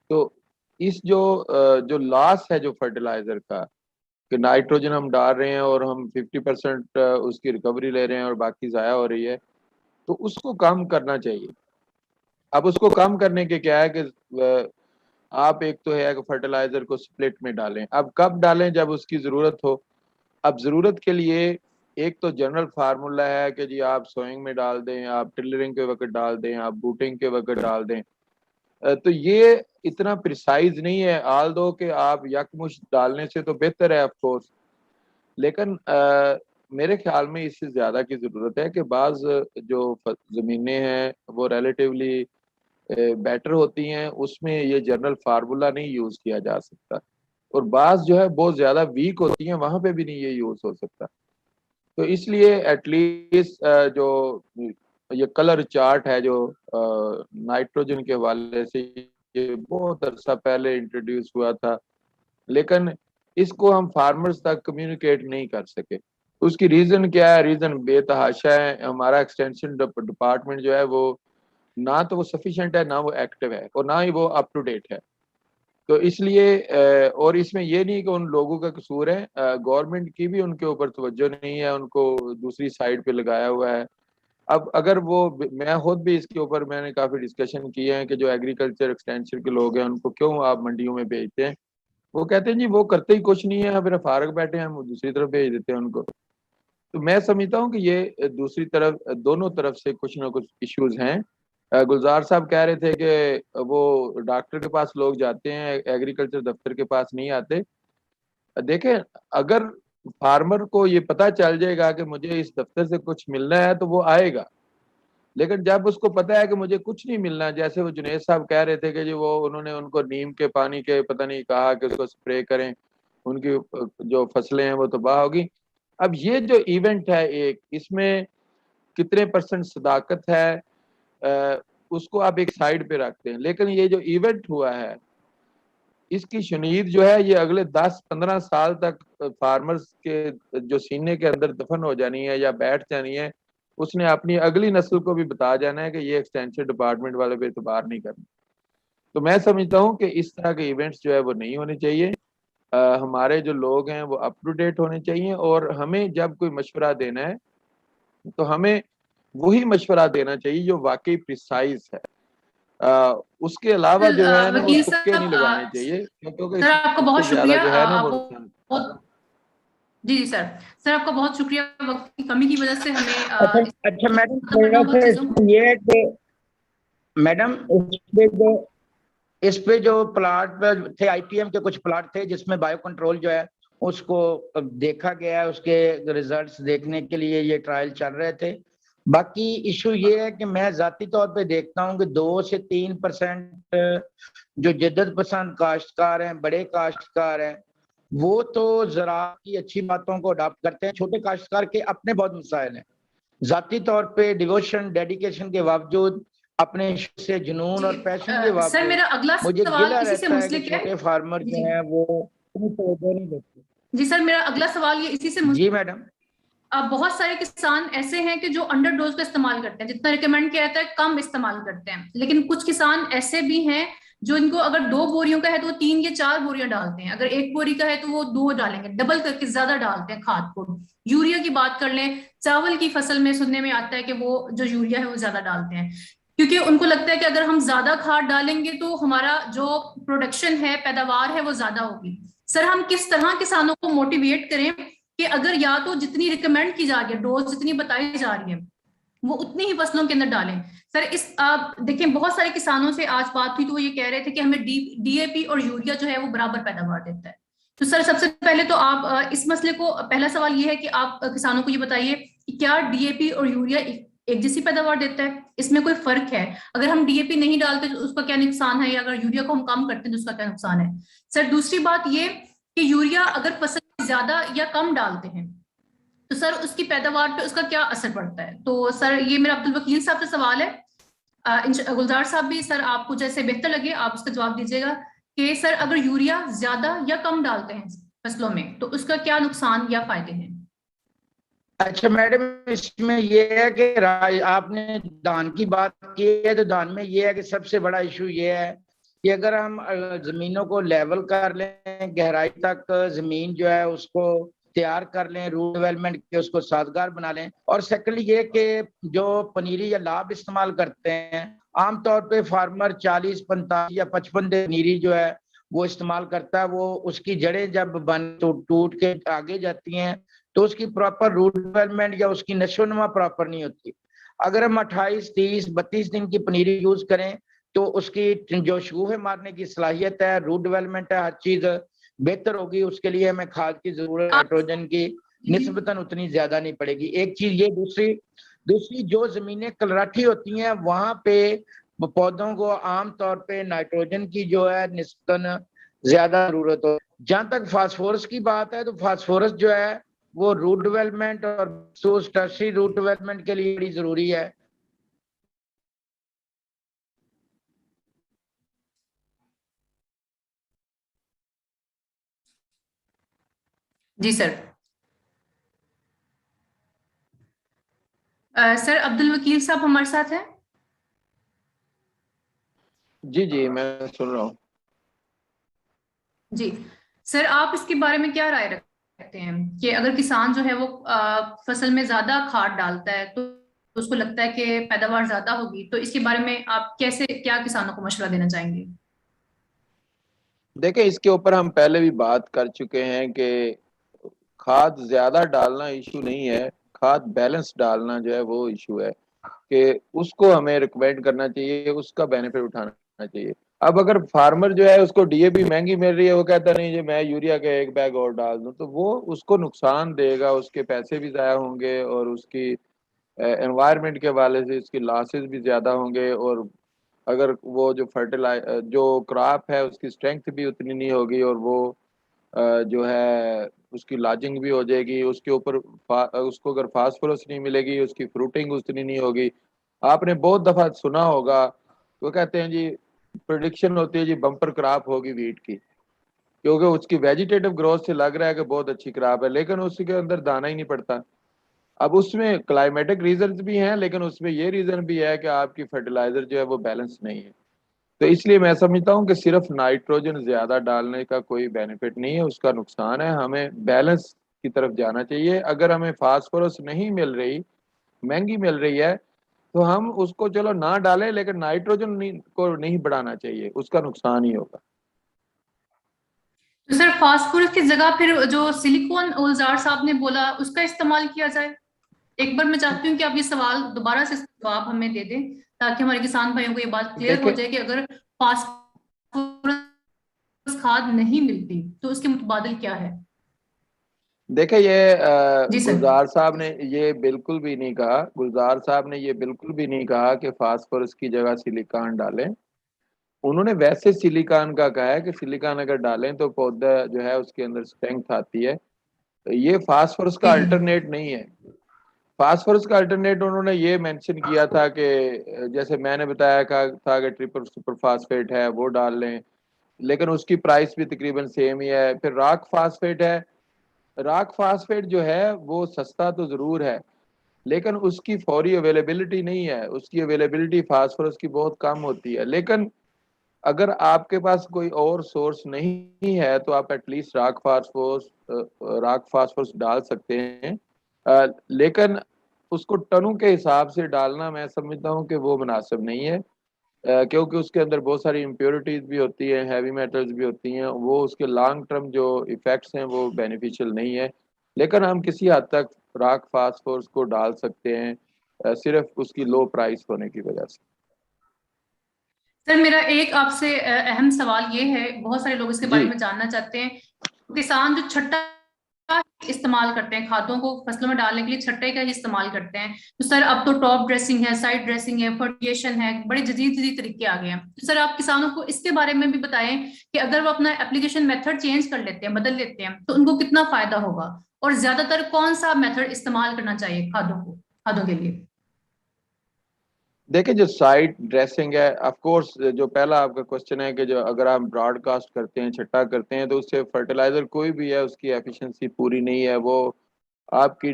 तो इस जो लॉस है जो फर्टिलाइजर का, कि नाइट्रोजन हम डाल रहे हैं और हम 50% उसकी रिकवरी ले रहे हैं और बाकी ज़ाया हो रही है, तो उसको कम करना चाहिए। अब उसको कम करने के क्या है कि आप एक तो है कि फर्टिलाइजर को स्प्लिट में डालें। अब कब डालें? जब उसकी ज़रूरत हो। अब ज़रूरत के लिए एक तो जनरल फार्मूला है कि जी आप सोइंग में डाल दें, आप टिलरिंग के वक्त डाल दें, आप बूटिंग के वक्त डाल दें। तो ये इतना प्रिसाइज नहीं है, आल दो कि आप यकमुश्त डालने से तो बेहतर है ऑफ कोर्स, लेकिन मेरे ख्याल में इससे ज़्यादा की ज़रूरत है कि बाज़ जो ज़मीनें हैं वो रिलेटिवली बेटर होती हैं, उसमें ये जनरल फार्मूला नहीं यूज़ किया जा सकता, और बाज़ जो है बहुत ज़्यादा वीक होती हैं, वहाँ पे भी नहीं ये यूज़ हो सकता। तो इसलिए एटलीस्ट जो ये कलर चार्ट है जो नाइट्रोजन के हवाले से, ये बहुत अर्सा पहले इंट्रोड्यूस हुआ था, लेकिन इसको हम फार्मर्स तक कम्युनिकेट नहीं कर सके। उसकी रीज़न क्या है? रीज़न बेतहाशा है। हमारा एक्सटेंशन डिपार्टमेंट जो है वो ना तो वो सफिशिएंट है, ना वो एक्टिव है, और ना ही वो अप टू डेट है। तो इसलिए और इसमें ये नहीं कि उन लोगों का कसूर है, गवर्नमेंट की भी उनके ऊपर तवज्जो नहीं है, उनको दूसरी साइड पे लगाया हुआ है। अब अगर वो, मैं खुद भी इसके ऊपर मैंने काफी डिस्कशन किए हैं कि जो एग्रीकल्चर एक्सटेंशन के लोग हैं उनको क्यों आप मंडियों में भेजते हैं। वो कहते हैं जी वो करते ही कुछ नहीं है, फिर फारग बैठे हैं, हम दूसरी तरफ भेज देते हैं उनको। तो मैं समझता हूँ कि ये दूसरी तरफ, दोनों तरफ से कुछ ना कुछ इश्यूज हैं। गुलजार साहब कह रहे थे कि वो डॉक्टर के पास लोग जाते हैं, एग्रीकल्चर दफ्तर के पास नहीं आते। देखें, अगर फार्मर को ये पता चल जाएगा कि मुझे इस दफ्तर से कुछ मिलना है तो वो आएगा, लेकिन जब उसको पता है कि मुझे कुछ नहीं मिलना, जैसे वो जुनेद साहब कह रहे थे कि जी वो उन्होंने उनको नीम के पानी के पता नहीं कहा कि उसको स्प्रे करें, उनकी जो फसलें हैं वो तबाह होगी। अब ये जो इवेंट है एक, इसमें कितने % सदाकत है उसको आप एक साइड पे रखते हैं, लेकिन ये जो इवेंट हुआ है इसकी शुनीद जो है ये अगले 10-15 साल तक फार्मर्स के जो सीने के अंदर दफन हो जानी है या बैठ जानी है। उसने अपनी अगली नस्ल को भी बता जाना है कि ये एक्सटेंशन डिपार्टमेंट वाले पे एतबार नहीं करना। तो मैं समझता हूँ कि इस तरह के इवेंट्स जो है वो नहीं होने चाहिए। हमारे जो लोग हैं वो अप टू डेट होने चाहिए, और हमें जब कोई मशवरा देना है तो हमें वही मशवरा देना चाहिए जो वाकई प्रिसाइज है। उसके अलावा जो है ना वो वकील तुक्के नहीं लगाने साहब, चाहिए, क्योंकि सर आपका बहुत शुक्रिया। जो है ना आप वो नुकसान। जी जी सर आपका बहुत शुक्रिया। वक्त की कमी की वजह से हमें अच्छा मैडम, थोड़ा सा इसमें ये है कि मैडम इस पे जो प्लाट पे थे, आईपीएम के कुछ प्लाट थे जिसमें बायो कंट्रोल जो है उसको देखा गया है, उसके रिजल्ट्स देखने के लिए ये ट्रायल चल रहे थे। बाकी इशू ये है कि मैं जाती तौर पे देखता हूँ कि 2 से 3% जो जिद्दत पसंद काश्तकार हैं, बड़े काश्तकार हैं, वो तो ज़राअत की अच्छी बातों को अडॉप्ट करते हैं। छोटे काश्तकार के अपने बहुत मसाइल हैं, जाती तौर पे डिवोशन डेडिकेशन के बावजूद, अपने से जुनून और पैशन के सर मेरा बावजूद अगला मुझे सवाल गिला इसी से रहता है कि मुंसलिक है। छोटे फार्मर जो हैं वो तवज्जो नहीं देते। जी सर, मेरा अगला सवाल ये इसी से जी मैडम। बहुत सारे किसान ऐसे हैं कि जो अंडर डोज का इस्तेमाल करते हैं, जितना रिकमेंड किया जाता है कम इस्तेमाल करते हैं। लेकिन कुछ किसान ऐसे भी हैं जो इनको अगर 2 बोरियों का है तो वो 3 या 4 बोरियां डालते हैं, अगर 1 बोरी का है तो वो 2 डालेंगे, डबल करके ज्यादा डालते हैं खाद को। यूरिया की बात कर लें, चावल की फसल में सुनने में आता है कि वो जो यूरिया है वो ज्यादा डालते हैं, क्योंकि उनको लगता है कि अगर हम ज्यादा खाद डालेंगे तो हमारा जो प्रोडक्शन है, पैदावार है, वो ज्यादा होगी। सर हम किस तरह किसानों को मोटिवेट करें कि अगर या तो जितनी रिकमेंड की जा रही है, डोज जितनी बताई जा रही है, वो उतनी ही फसलों के अंदर डालें। सर इस देखें, बहुत सारे किसानों से आज बात हुई तो वो ये कह रहे थे कि हमें डीएपी और यूरिया जो है वो बराबर पैदावार देता है। तो सर सबसे पहले तो आप इस मसले को, पहला सवाल ये है कि आप किसानों को ये बताइए कि क्या डीएपी और यूरिया एक जैसी पैदावार देता है, इसमें कोई फर्क है? अगर हम डीएपी नहीं डालते तो उसका क्या नुकसान है, या अगर यूरिया को हम कम करते हैं तो उसका क्या नुकसान है? सर दूसरी बात ये कि यूरिया अगर फसल ज्यादा या कम डालते हैं तो सर उसकी पैदावार पे उसका क्या असर पड़ता है? तो सर ये मेरा अब्दुल वकील साहब से सवाल है। गुलजार साहब भी सर आपको जैसे बेहतर लगे आप उसका जवाब दीजिएगा कि सर अगर यूरिया ज्यादा या कम डालते हैं फसलों में तो उसका क्या नुकसान या फायदे हैं? अच्छा मैडम, इसमें ये है कि आपने धान की बात की है, तो धान में ये है कि सबसे बड़ा इशू ये है कि अगर हम जमीनों को लेवल कर लें, गहराई तक जमीन जो है उसको तैयार कर लें, रूट डेवलपमेंट के उसको साजगार बना लें। और सेकंडली ये कि जो पनीरी या लाभ इस्तेमाल करते हैं, आमतौर पे फार्मर 40, 45 या 55 दिन पनीरी जो है वो इस्तेमाल करता है। वो उसकी जड़ें जब बन तो टूट के आगे जाती हैं तो उसकी प्रॉपर रूट डेवलपमेंट या उसकी नशोनुमा प्रॉपर नहीं होती। अगर हम 28, 30, 32 दिन की पनीरी यूज करें तो उसकी जो शूहे मारने की सलाहियत है, रूट डेवलपमेंट है, हर चीज बेहतर होगी। उसके लिए हमें खाद की जरूरत, नाइट्रोजन की निस्बतन उतनी ज्यादा नहीं पड़ेगी। एक चीज ये, दूसरी जो जमीनें कलराठी होती हैं वहां पे पौधों को आमतौर पे नाइट्रोजन की जो है निस्बतन ज्यादा जरूरत हो। जहां तक फास्फोरस की बात है तो फास्फोरस जो है वो रूट डेवलपमेंट और टर्शरी रूट डेवलपमेंट के लिए बड़ी जरूरी है। जी सर। सर अब्दुल वकील साहब हमारे साथ हैं? जी जी मैं सुन रहा हूँ। जी सर, आप इसके बारे में क्या राय रखते हैं कि अगर किसान जो है वो फसल में ज्यादा खाद डालता है तो तो उसको लगता है कि पैदावार ज्यादा होगी, तो इसके बारे में आप कैसे, क्या किसानों को मशवरा देना चाहेंगे? देखिए, इसके ऊपर हम पहले भी बात कर चुके हैं कि खाद ज्यादा डालना इशू नहीं है, खाद बैलेंस डालना जो है वो इशू है, कि उसको हमें रिकमेंड करना चाहिए, उसका बेनिफिट उठाना चाहिए। अब अगर फार्मर जो है उसको डीएपी महंगी मिल रही है, वो कहता नहीं जी मैं यूरिया का एक बैग और डाल दूं, तो वो उसको नुकसान देगा, उसके पैसे भी ज़ाया होंगे और उसकी एनवायरनमेंट के हवाले से इसकी लॉसेस भी ज़्यादा होंगे। और अगर वो जो जो क्रॉप है उसकी स्ट्रेंथ भी उतनी नहीं होगी, और वो जो है उसकी लॉजिंग भी हो जाएगी, उसके ऊपर उसको अगर फास्फोरस नहीं मिलेगी, उसकी फ्रूटिंग उतनी नहीं होगी। आपने बहुत दफा सुना होगा, वो कहते हैं जी प्रिडिक्शन होती है जी बम्पर क्रॉप होगी वीट की, क्योंकि उसकी वेजिटेटिव ग्रोथ से लग रहा है कि बहुत अच्छी क्रॉप है, लेकिन उसके अंदर दाना ही नहीं पड़ता। अब उसमें क्लाइमेटिक रीजंस भी हैं, लेकिन उसमें ये रीजन भी है कि आपकी फर्टिलाइजर जो है वो बैलेंस नहीं है। तो इसलिए मैं समझता हूँ कि सिर्फ नाइट्रोजन ज्यादा डालने का कोई बेनिफिट नहीं है, उसका नुकसान है। हमें बैलेंस की तरफ जाना चाहिए। अगर हमें फास्फोरस नहीं मिल रही, महंगी मिल रही है, तो हम उसको चलो ना डालें, लेकिन को नहीं बढ़ाना चाहिए, उसका नुकसान ही होगा। तो सर फास्फोरस की जगह फिर जो सिलिकॉन औजार साहब ने बोला उसका इस्तेमाल किया जाए। एक बार मैं चाहती हूँ कि आप ये सवाल दोबारा से जवाब हमें दे दें, ताकि हमारे किसान भाइयों को ये बात क्लियर हो देखिए जाए कि अगर फास्फोरस खाद नहीं मिलती तो उसके मुतबादिल क्या है। देखिए ये जी सर। गुलजार साहब ने ये बिल्कुल भी नहीं कहा, गुलजार साहब ने ये बिल्कुल भी नहीं कहा कि फास्फोरस की जगह सिलिकॉन डालें। उन्होंने वैसे सिलिकॉन का कहा है कि सिलिकॉन अगर डालें तो पौधा जो है उसके अंदर स्ट्रेंथ आती है। तो ये फास्फोरस का जी जी। अल्टरनेट नहीं है। फास्फोरस का अल्टरनेट उन्होंने ये मेंशन किया था कि जैसे मैंने बताया था कि ट्रिपल सुपर फास्फेट है वो डाल लें, लेकिन उसकी प्राइस भी तकरीबन सेम ही है। फिर रॉक फास्फेट है, रॉक फास्फेट जो है वो सस्ता तो ज़रूर है, लेकिन उसकी फौरी अवेलेबिलिटी नहीं है, उसकी अवेलेबिलिटी फास्फोरस की बहुत कम होती है। लेकिन अगर आपके पास कोई और सोर्स नहीं है तो आप एटलीस्ट रॉक फास्फोरस डाल सकते हैं। लेकिन उसको टनों के हिसाब से डालना मैं समझता हूँ कि वो मुनासिब नहीं है, क्योंकि उसके अंदर बहुत सारी इम्प्योरिटीज भी होती हैं, हैवी मेटल्स भी होती हैं, वो उसके लॉन्ग टर्म जो इफेक्ट्स हैं वो बेनिफिशियल नहीं है। लेकिन हम किसी हद तक रॉक फास्फोरस को डाल सकते हैं, सिर्फ उसकी लो प्राइस होने की वजह से। सर मेरा एक आपसे अहम सवाल ये है, बहुत सारे लोग इसके जी बारे में जानना चाहते हैं। किसान जो छट्टा इस्तेमाल करते हैं खादों को फसलों में डालने के लिए, छट्टे का ही इस्तेमाल करते हैं, तो सर अब तो टॉप ड्रेसिंग है, साइड ड्रेसिंग है, फर्टिगेशन है, बड़े जदीद जदीद तरीके आ गए हैं। तो सर आप किसानों को इसके बारे में भी बताएं कि अगर वो अपना एप्लीकेशन मेथड चेंज कर लेते हैं, बदल लेते हैं, तो उनको कितना फायदा होगा, और ज्यादातर कौन सा मेथड इस्तेमाल करना चाहिए खादों के लिए। देखिए, जो साइड ड्रेसिंग है, ऑफ कोर्स जो पहला आपका क्वेश्चन है कि जो अगर हम ब्रॉडकास्ट करते हैं, छट्टा करते हैं, तो उससे फर्टिलाइजर कोई भी है उसकी एफिशिएंसी पूरी नहीं है। वो आपकी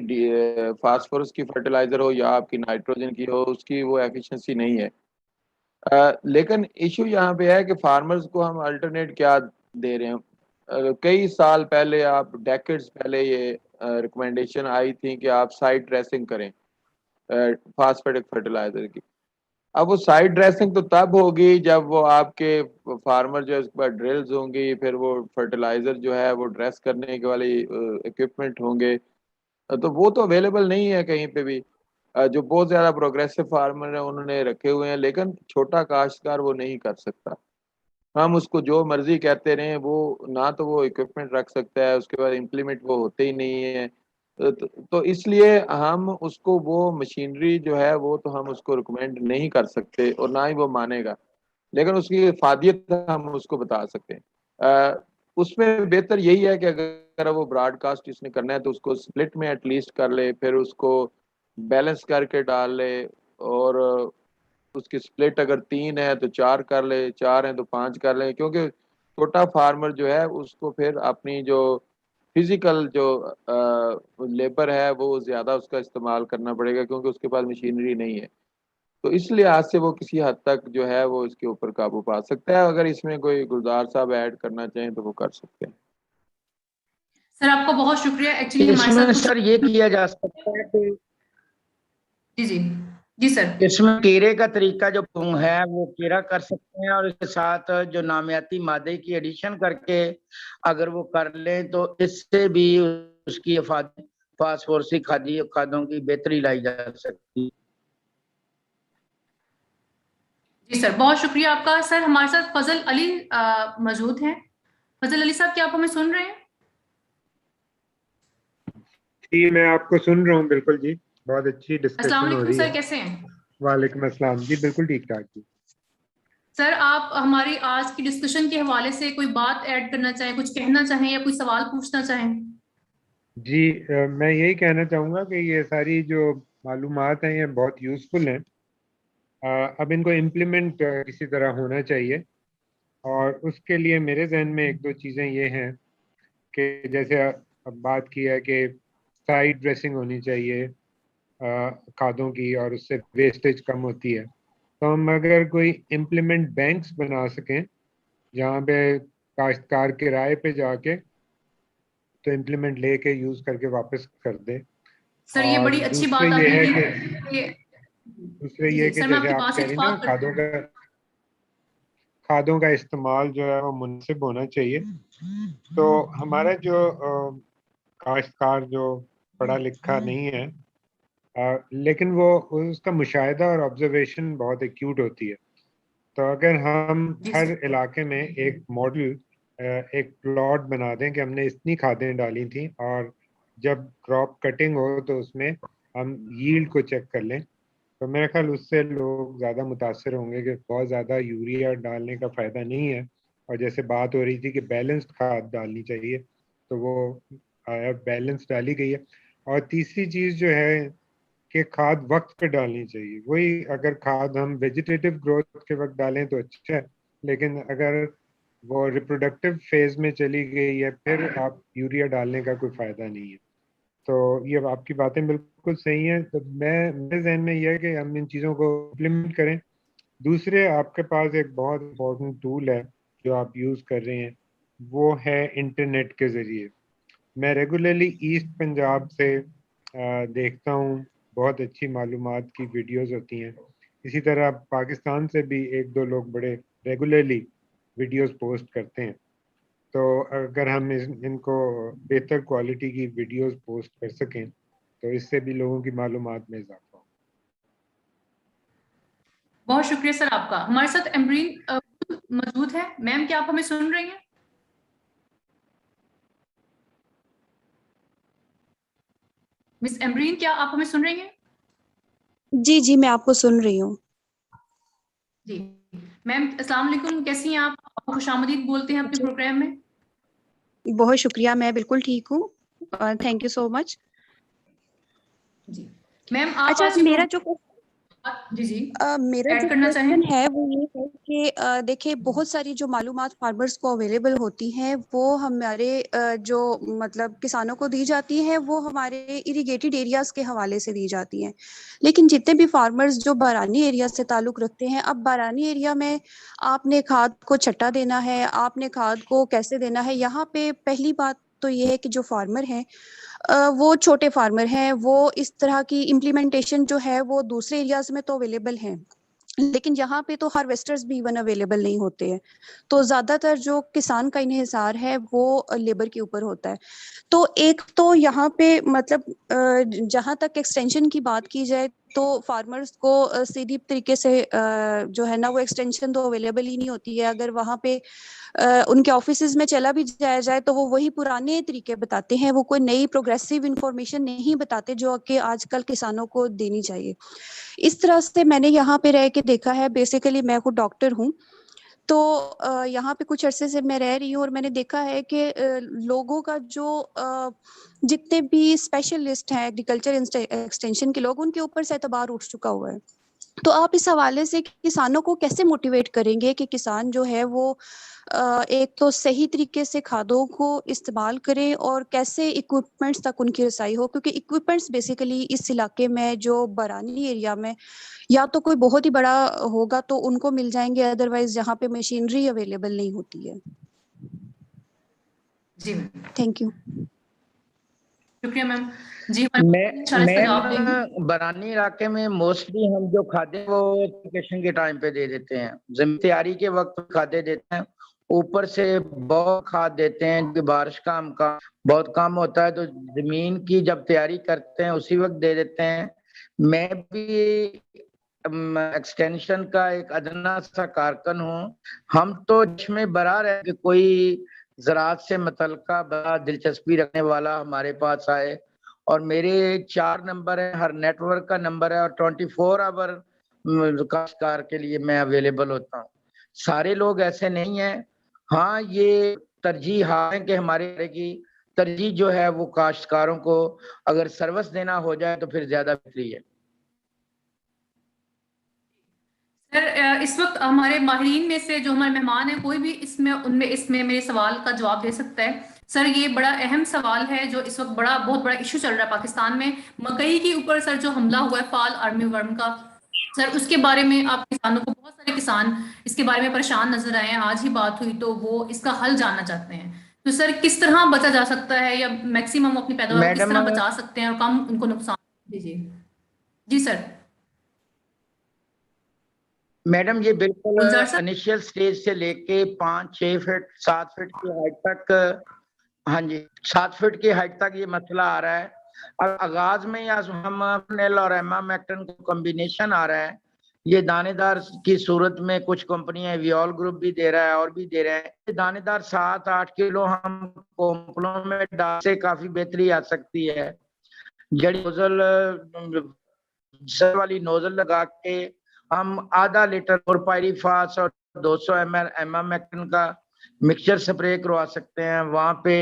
फास्फोरस की फर्टिलाइजर हो या आपकी नाइट्रोजन की हो, उसकी वो एफिशिएंसी नहीं है। लेकिन इशू यहाँ पे है कि फार्मर्स को हम अल्टरनेट क्या दे रहे हैं। कई साल पहले, आप डेकेड्स पहले ये रिकमेंडेशन आई थी कि आप साइड ड्रेसिंग करें फास्फेटिक फर्टिलाइजर की। अब वो साइड ड्रेसिंग तो तब होगी जब वो आपके फार्मर जो है उसके पास ड्रिल्स होंगी, फिर वो फर्टिलाइजर जो है वो ड्रेस करने के वाली इक्विपमेंट होंगे। तो वो तो अवेलेबल नहीं है कहीं पे भी। जो बहुत ज्यादा प्रोग्रेसिव फार्मर है उन्होंने रखे हुए हैं, लेकिन छोटा काश्तकार वो नहीं कर सकता। हम उसको जो मर्जी कहते रहे, वो ना तो वो इक्विपमेंट रख सकता है, उसके बाद इम्प्लीमेंट वो होते ही नहीं है। तो इसलिए हम उसको वो मशीनरी जो है वो तो हम उसको रिकमेंड नहीं कर सकते, और ना ही वो मानेगा। लेकिन उसकी इफादियत हम उसको बता सकते हैं। उसमें बेहतर यही है कि अगर वो ब्रॉडकास्ट इसने करना है तो उसको स्प्लिट में एटलीस्ट कर ले, फिर उसको बैलेंस करके डाल ले। और उसकी स्प्लिट अगर 3 है तो 4 कर ले, 4 है तो 5 कर ले, क्योंकि छोटा फार्मर जो है उसको फिर अपनी जो फिजिकल जो लेबर है वो ज्यादा उसका इस्तेमाल करना पड़ेगा, क्योंकि उसके पास मशीनरी नहीं है। तो इस लिहाज से वो किसी हद तक जो है वो इसके ऊपर काबू पा सकता है। अगर इसमें कोई गुलजार साहब ऐड करना चाहें तो वो कर सकते हैं। सर आपका बहुत शुक्रिया। एक्चुअली हमारे इसमें साथ कुछ सर ये किया जा सकता है कि जी जी जी सर। इसमें कीरे का तरीका जो है वो कीरा कर सकते हैं, और इसके साथ जो नामियाती मादे की एडिशन करके अगर वो कर लें तो इससे भी उसकी फास्फोरसी खादों की बेहतरी लाई जा सकती है। जी सर, बहुत शुक्रिया आपका। सर हमारे साथ फजल अली मौजूद हैं। फजल अली साहब, क्या आप हमें सुन रहे हैं? जी मैं आपको सुन रहा हूँ, बिल्कुल जी, बहुत अच्छी अस्सलाम डिस्कशन हो वालेकुम रही सर, है। कैसे हैं? वालेकुम अस्सलाम जी, बिल्कुल ठीक ठाक जी। सर आप हमारी आज की डिस्कशन के हवाले से कोई बात ऐड करना चाहें, कुछ कहना चाहें या कोई सवाल पूछना चाहें? जी मैं यही कहना चाहूँगा कि ये सारी जो मालूमात हैं ये बहुत यूज़फुल हैं। अब इनको इम्प्लीमेंट किसी तरह होना चाहिए, और उसके लिए मेरे जहन में एक दो चीज़ें ये हैं कि जैसे अब बात की है कि साइड ड्रेसिंग होनी चाहिए खादों की, और उससे वेस्टेज कम होती है। तो हम अगर कोई इम्प्लीमेंट बैंक्स बना सकें जहाँ पे काश्तकार किराए पे जाके तो इम्प्लीमेंट लेके यूज़ करके वापस कर दे। सर ये और बड़ी अच्छी दूसरे बात ये आपने है की। जी कि सर, मैं जैसे आपकी आप बात से कह रही ना, इत्तेफाक खादों का इस्तेमाल जो है वो मुनासिब होना चाहिए। तो हमारा जो काश्तकार जो पढ़ा लिखा नहीं है, लेकिन वो उसका मुशाहिदा और ऑब्जर्वेशन बहुत एक्यूट होती है। तो अगर हम जी हर सर। इलाके में एक मॉडल, एक प्लॉट बना दें कि हमने इतनी खादें डाली थी, और जब क्रॉप कटिंग हो तो उसमें हम यील्ड को चेक कर लें, तो मेरा ख्याल उससे लोग ज़्यादा मुतासर होंगे कि बहुत ज़्यादा यूरिया डालने का फ़ायदा नहीं है। और जैसे बात हो रही थी कि बैलेंस्ड खाद डालनी चाहिए, तो वो बैलेंस डाली गई है। और तीसरी चीज़ जो है कि खाद वक्त पे डालनी चाहिए। वही अगर खाद हम वेजिटेटिव ग्रोथ के वक्त डालें तो अच्छा है, लेकिन अगर वो रिप्रोडक्टिव फेज में चली गई है फिर आप यूरिया डालने का कोई फ़ायदा नहीं है। तो ये आपकी बातें बिल्कुल सही हैं। तो मेरे जहन में यह है कि हम इन चीज़ों को इम्प्लीमेंट करें। दूसरे, आपके पास एक बहुत इम्पोर्टेंट टूल है जो आप यूज़ कर रहे हैं, वो है इंटरनेट के ज़रिए। मैं रेगुलरली ईस्ट पंजाब से देखता हूँ, बहुत अच्छी मालूमात की वीडियोस होती हैं। इसी तरह पाकिस्तान से भी एक दो लोग बड़े रेगुलरली वीडियोस पोस्ट करते हैं। तो अगर हम इनको बेहतर क्वालिटी की वीडियोस पोस्ट कर सकें तो इससे भी लोगों की मालूमात में इजाफा हो। बहुत शुक्रिया सर आपका। हमारे साथ एम्ब्रीन मौजूद है। मैम, क्या आप हमें सुन रही हैं? मिस एम्ब्रीन, क्या आप हमें सुन रही हैं? जी जी, मैं आपको सुन रही हूँ। जी मैम, अस्सलाम वालेकुम, कैसी हैं आप? आपको खुशामदीद बोलते हैं अपने प्रोग्राम में। बहुत शुक्रिया, मैं बिल्कुल ठीक हूँ। Thank you so much. जी मैम, आप अच्छा, आज मेरा जो जी जी मेरा जो ऐड करना क्वेश्चन चाहें? है वो ये है कि देखिए, बहुत सारी जो मालूमात फार्मर्स को अवेलेबल होती हैं वो हमारे जो मतलब किसानों को दी जाती है, वो हमारे इरिगेटेड एरियाज के हवाले से दी जाती हैं। लेकिन जितने भी फार्मर्स जो बारानी एरिया से ताल्लुक रखते हैं, अब बारानी एरिया में आपने खाद को छट्टा देना है, आपने खाद को कैसे देना है, यहाँ पे पहली बात तो ये है कि जो फार्मर हैं वो छोटे फार्मर हैं, वो इस तरह की इम्प्लीमेंटेशन जो है वो दूसरे एरियाज में तो अवेलेबल हैं, लेकिन यहाँ पे तो हार्वेस्टर्स भी इवन अवेलेबल नहीं होते हैं। तो ज़्यादातर जो किसान का इन्हिसार है वो लेबर के ऊपर होता है। तो एक तो यहाँ पे मतलब जहाँ तक एक्सटेंशन की बात की जाए तो फार्मर्स को सीधी तरीके से जो है ना वो एक्सटेंशन तो अवेलेबल ही नहीं होती है। अगर वहाँ पे उनके ऑफिसेज में चला भी जाया जाए तो वो वही पुराने तरीके बताते हैं, वो कोई नई प्रोग्रेसिव इंफॉर्मेशन नहीं बताते जो कि आजकल किसानों को देनी चाहिए। इस तरह से मैंने यहाँ पे रह के देखा है। बेसिकली मैं खुद डॉक्टर हूँ, तो यहाँ पे कुछ अरसे से मैं रह रही हूँ और मैंने देखा है कि लोगों का जो जितने भी स्पेशलिस्ट हैं एग्रीकल्चर एक्सटेंशन के लोग, उनके ऊपर से एतबार उठ चुका हुआ है। तो आप इस हवाले से किसानों को कैसे मोटिवेट करेंगे कि किसान जो है वो एक तो सही तरीके से खादों को इस्तेमाल करें और कैसे इक्विपमेंट्स तक उनकी रसाई हो, क्योंकि इक्विपमेंट्स बेसिकली इस इलाके में जो बरानी एरिया में या तो कोई बहुत ही बड़ा होगा तो उनको मिल जाएंगे, अदरवाइज जहाँ पे मशीनरी अवेलेबल नहीं होती है। जी थैंक यू। शुक्रिया मैम। जी मैम बरानी इलाके में मोस्टली हम जो खाते हैं वो एप्लीकेशन के टाइम पे दे देते हैं, जमीन तैयारी के वक्त खाते देते हैं, ऊपर से बहुत खाद देते हैं कि बारिश का अमकान बहुत कम होता है, तो जमीन की जब तैयारी करते हैं उसी वक्त दे देते हैं। मैं भी एक्सटेंशन का एक अदना सा कारकुन हूँ। हम तो इसमें बरा रहे कि कोई ज़राअत से मुतल्लिका बड़ा दिलचस्पी रखने वाला हमारे पास आए, और मेरे 4 नंबर है, हर नेटवर्क का नंबर है, और 24 आवर काश्तकार के लिए मैं अवेलेबल होता हूँ। सारे लोग ऐसे नहीं हैं। हाँ, ये तरजीह है कि हमारे की तरजीह जो है वो काश्तकारों को अगर सर्विस देना हो जाए तो फिर ज्यादा बेहतरी है। सर इस वक्त हमारे माहिरीन में से जो हमारे मेहमान हैं, कोई भी इसमें मेरे सवाल का जवाब दे सकता है। सर ये बड़ा अहम सवाल है जो इस वक्त बहुत बड़ा इशू चल रहा है पाकिस्तान में, मकई के ऊपर सर जो हमला हुआ है फाल आर्मी वर्म का, सर उसके बारे में आप किसानों को, बहुत सारे किसान इसके बारे में परेशान नजर आए हैं, आज ही बात हुई तो वो इसका हल जानना चाहते हैं। तो सर किस तरह बचा जा सकता है, या मैक्सिमम अपनी पैदावार किस तरह बचा सकते हैं और कम उनको नुकसान दीजिए। जी सर। मैडम ये बिल्कुल इनिशियल स्टेज से लेके 5, 6 फीट 7 फीट की हाइट तक, हाँ जी 7 फीट की हाइट तक ये मसला आ रहा है। अब आगाज में या हम और एमामेक्टिन का कॉम्बिनेशन आ रहा है, ये दानेदार की सूरत में कुछ कंपनियां वियोल ग्रुप भी दे रहा है और भी दे रहे हैं। दानेदार 7-8 किलो हम कोम्पलों में डाल से काफी बेहतरी आ सकती है। जड़ी नोजल वाली नोजल लगा के हम आधा लीटर पायरीफास और 200 ml एमामेक्टिन का मिक्सचर स्प्रे करवा सकते हैं। वहां पे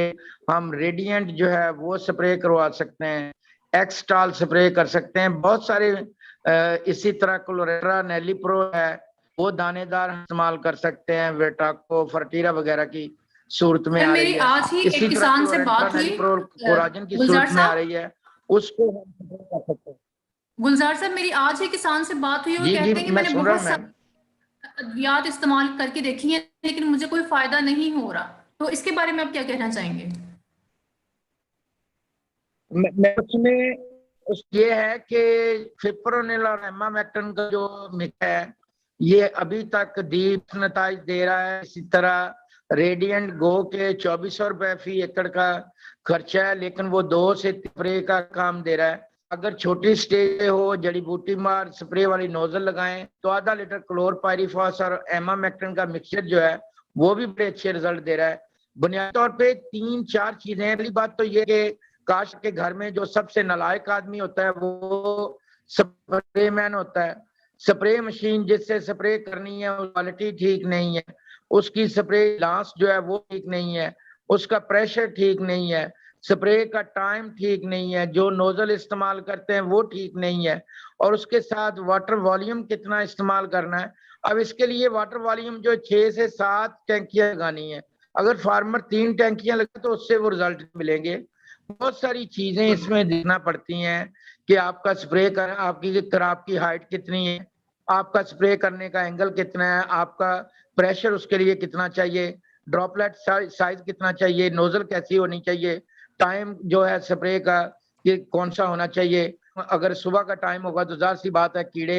हम रेडिएंट जो है वो स्प्रे करवा सकते हैं, एक्सटाल स्प्रे कर सकते हैं, बहुत सारे इसी तरह क्लोरेट्रा नेलीप्रो है वो दानेदार इस्तेमाल कर सकते हैं, वेटाको फर्टीरा वगैरह की सूरत में आ रही है। आज ही एक किसान से बात हुई, कोराजन की सूरत में आ रही है, उसको हम स्प्रे कर सकते हैं। गुलजार साहब मेरी आज ही किसान से बात हुई, वो कहते हैं कि मैंने बहुत अद्वियात इस्तेमाल करके देखी है लेकिन मुझे कोई फायदा नहीं हो रहा, तो इसके बारे में आप क्या कहना चाहेंगे? उसमें ये है कि फिप्रोनिल और एमामेक्टिन का जो मिक्स है ये अभी तक दीप नताइज दे रहा है। इसी तरह रेडिएंट गो के 2400 रुपए फी एकड़ का खर्चा है, लेकिन वो 2 से 3 स्प्रे का काम दे रहा है। अगर छोटी स्टेज पे हो, जड़ी बूटी मार स्प्रे वाली नोजल लगाएं तो आधा लीटर क्लोरपायरीफॉस और एमामेक्टिन का मिक्सचर जो है वो भी बड़े अच्छे रिजल्ट दे रहा है। बुनियादी तौर पे 3-4 चीजें हैं। पहली बात तो ये कि काश के घर में जो सबसे नालायक आदमी होता है वो स्प्रे मैन होता है। स्प्रे मशीन जिससे स्प्रे करनी है वो क्वालिटी ठीक नहीं है, उसकी स्प्रे लांस जो है वो ठीक नहीं है, उसका प्रेशर ठीक नहीं है, स्प्रे का टाइम ठीक नहीं है, जो नोजल इस्तेमाल करते हैं वो ठीक नहीं है, और उसके साथ वाटर वॉल्यूम कितना इस्तेमाल करना है। अब इसके लिए वाटर वॉल्यूम जो 6 से 7 टैंकियां लगानी है। अगर फार्मर 3 टैंकियां लगे तो उससे वो रिजल्ट मिलेंगे। बहुत सारी चीजें इसमें देखना पड़ती हैं कि आपका स्प्रे कर, आपकी हाइट कितनी है, आपका स्प्रे करने का एंगल कितना है, आपका प्रेशर उसके लिए कितना चाहिए, ड्रॉपलेट साइज कितना चाहिए, नोजल कैसी होनी चाहिए, टाइम जो है स्प्रे का ये कौन सा होना चाहिए। अगर सुबह का टाइम होगा तो जाहिर सी बात है कीड़े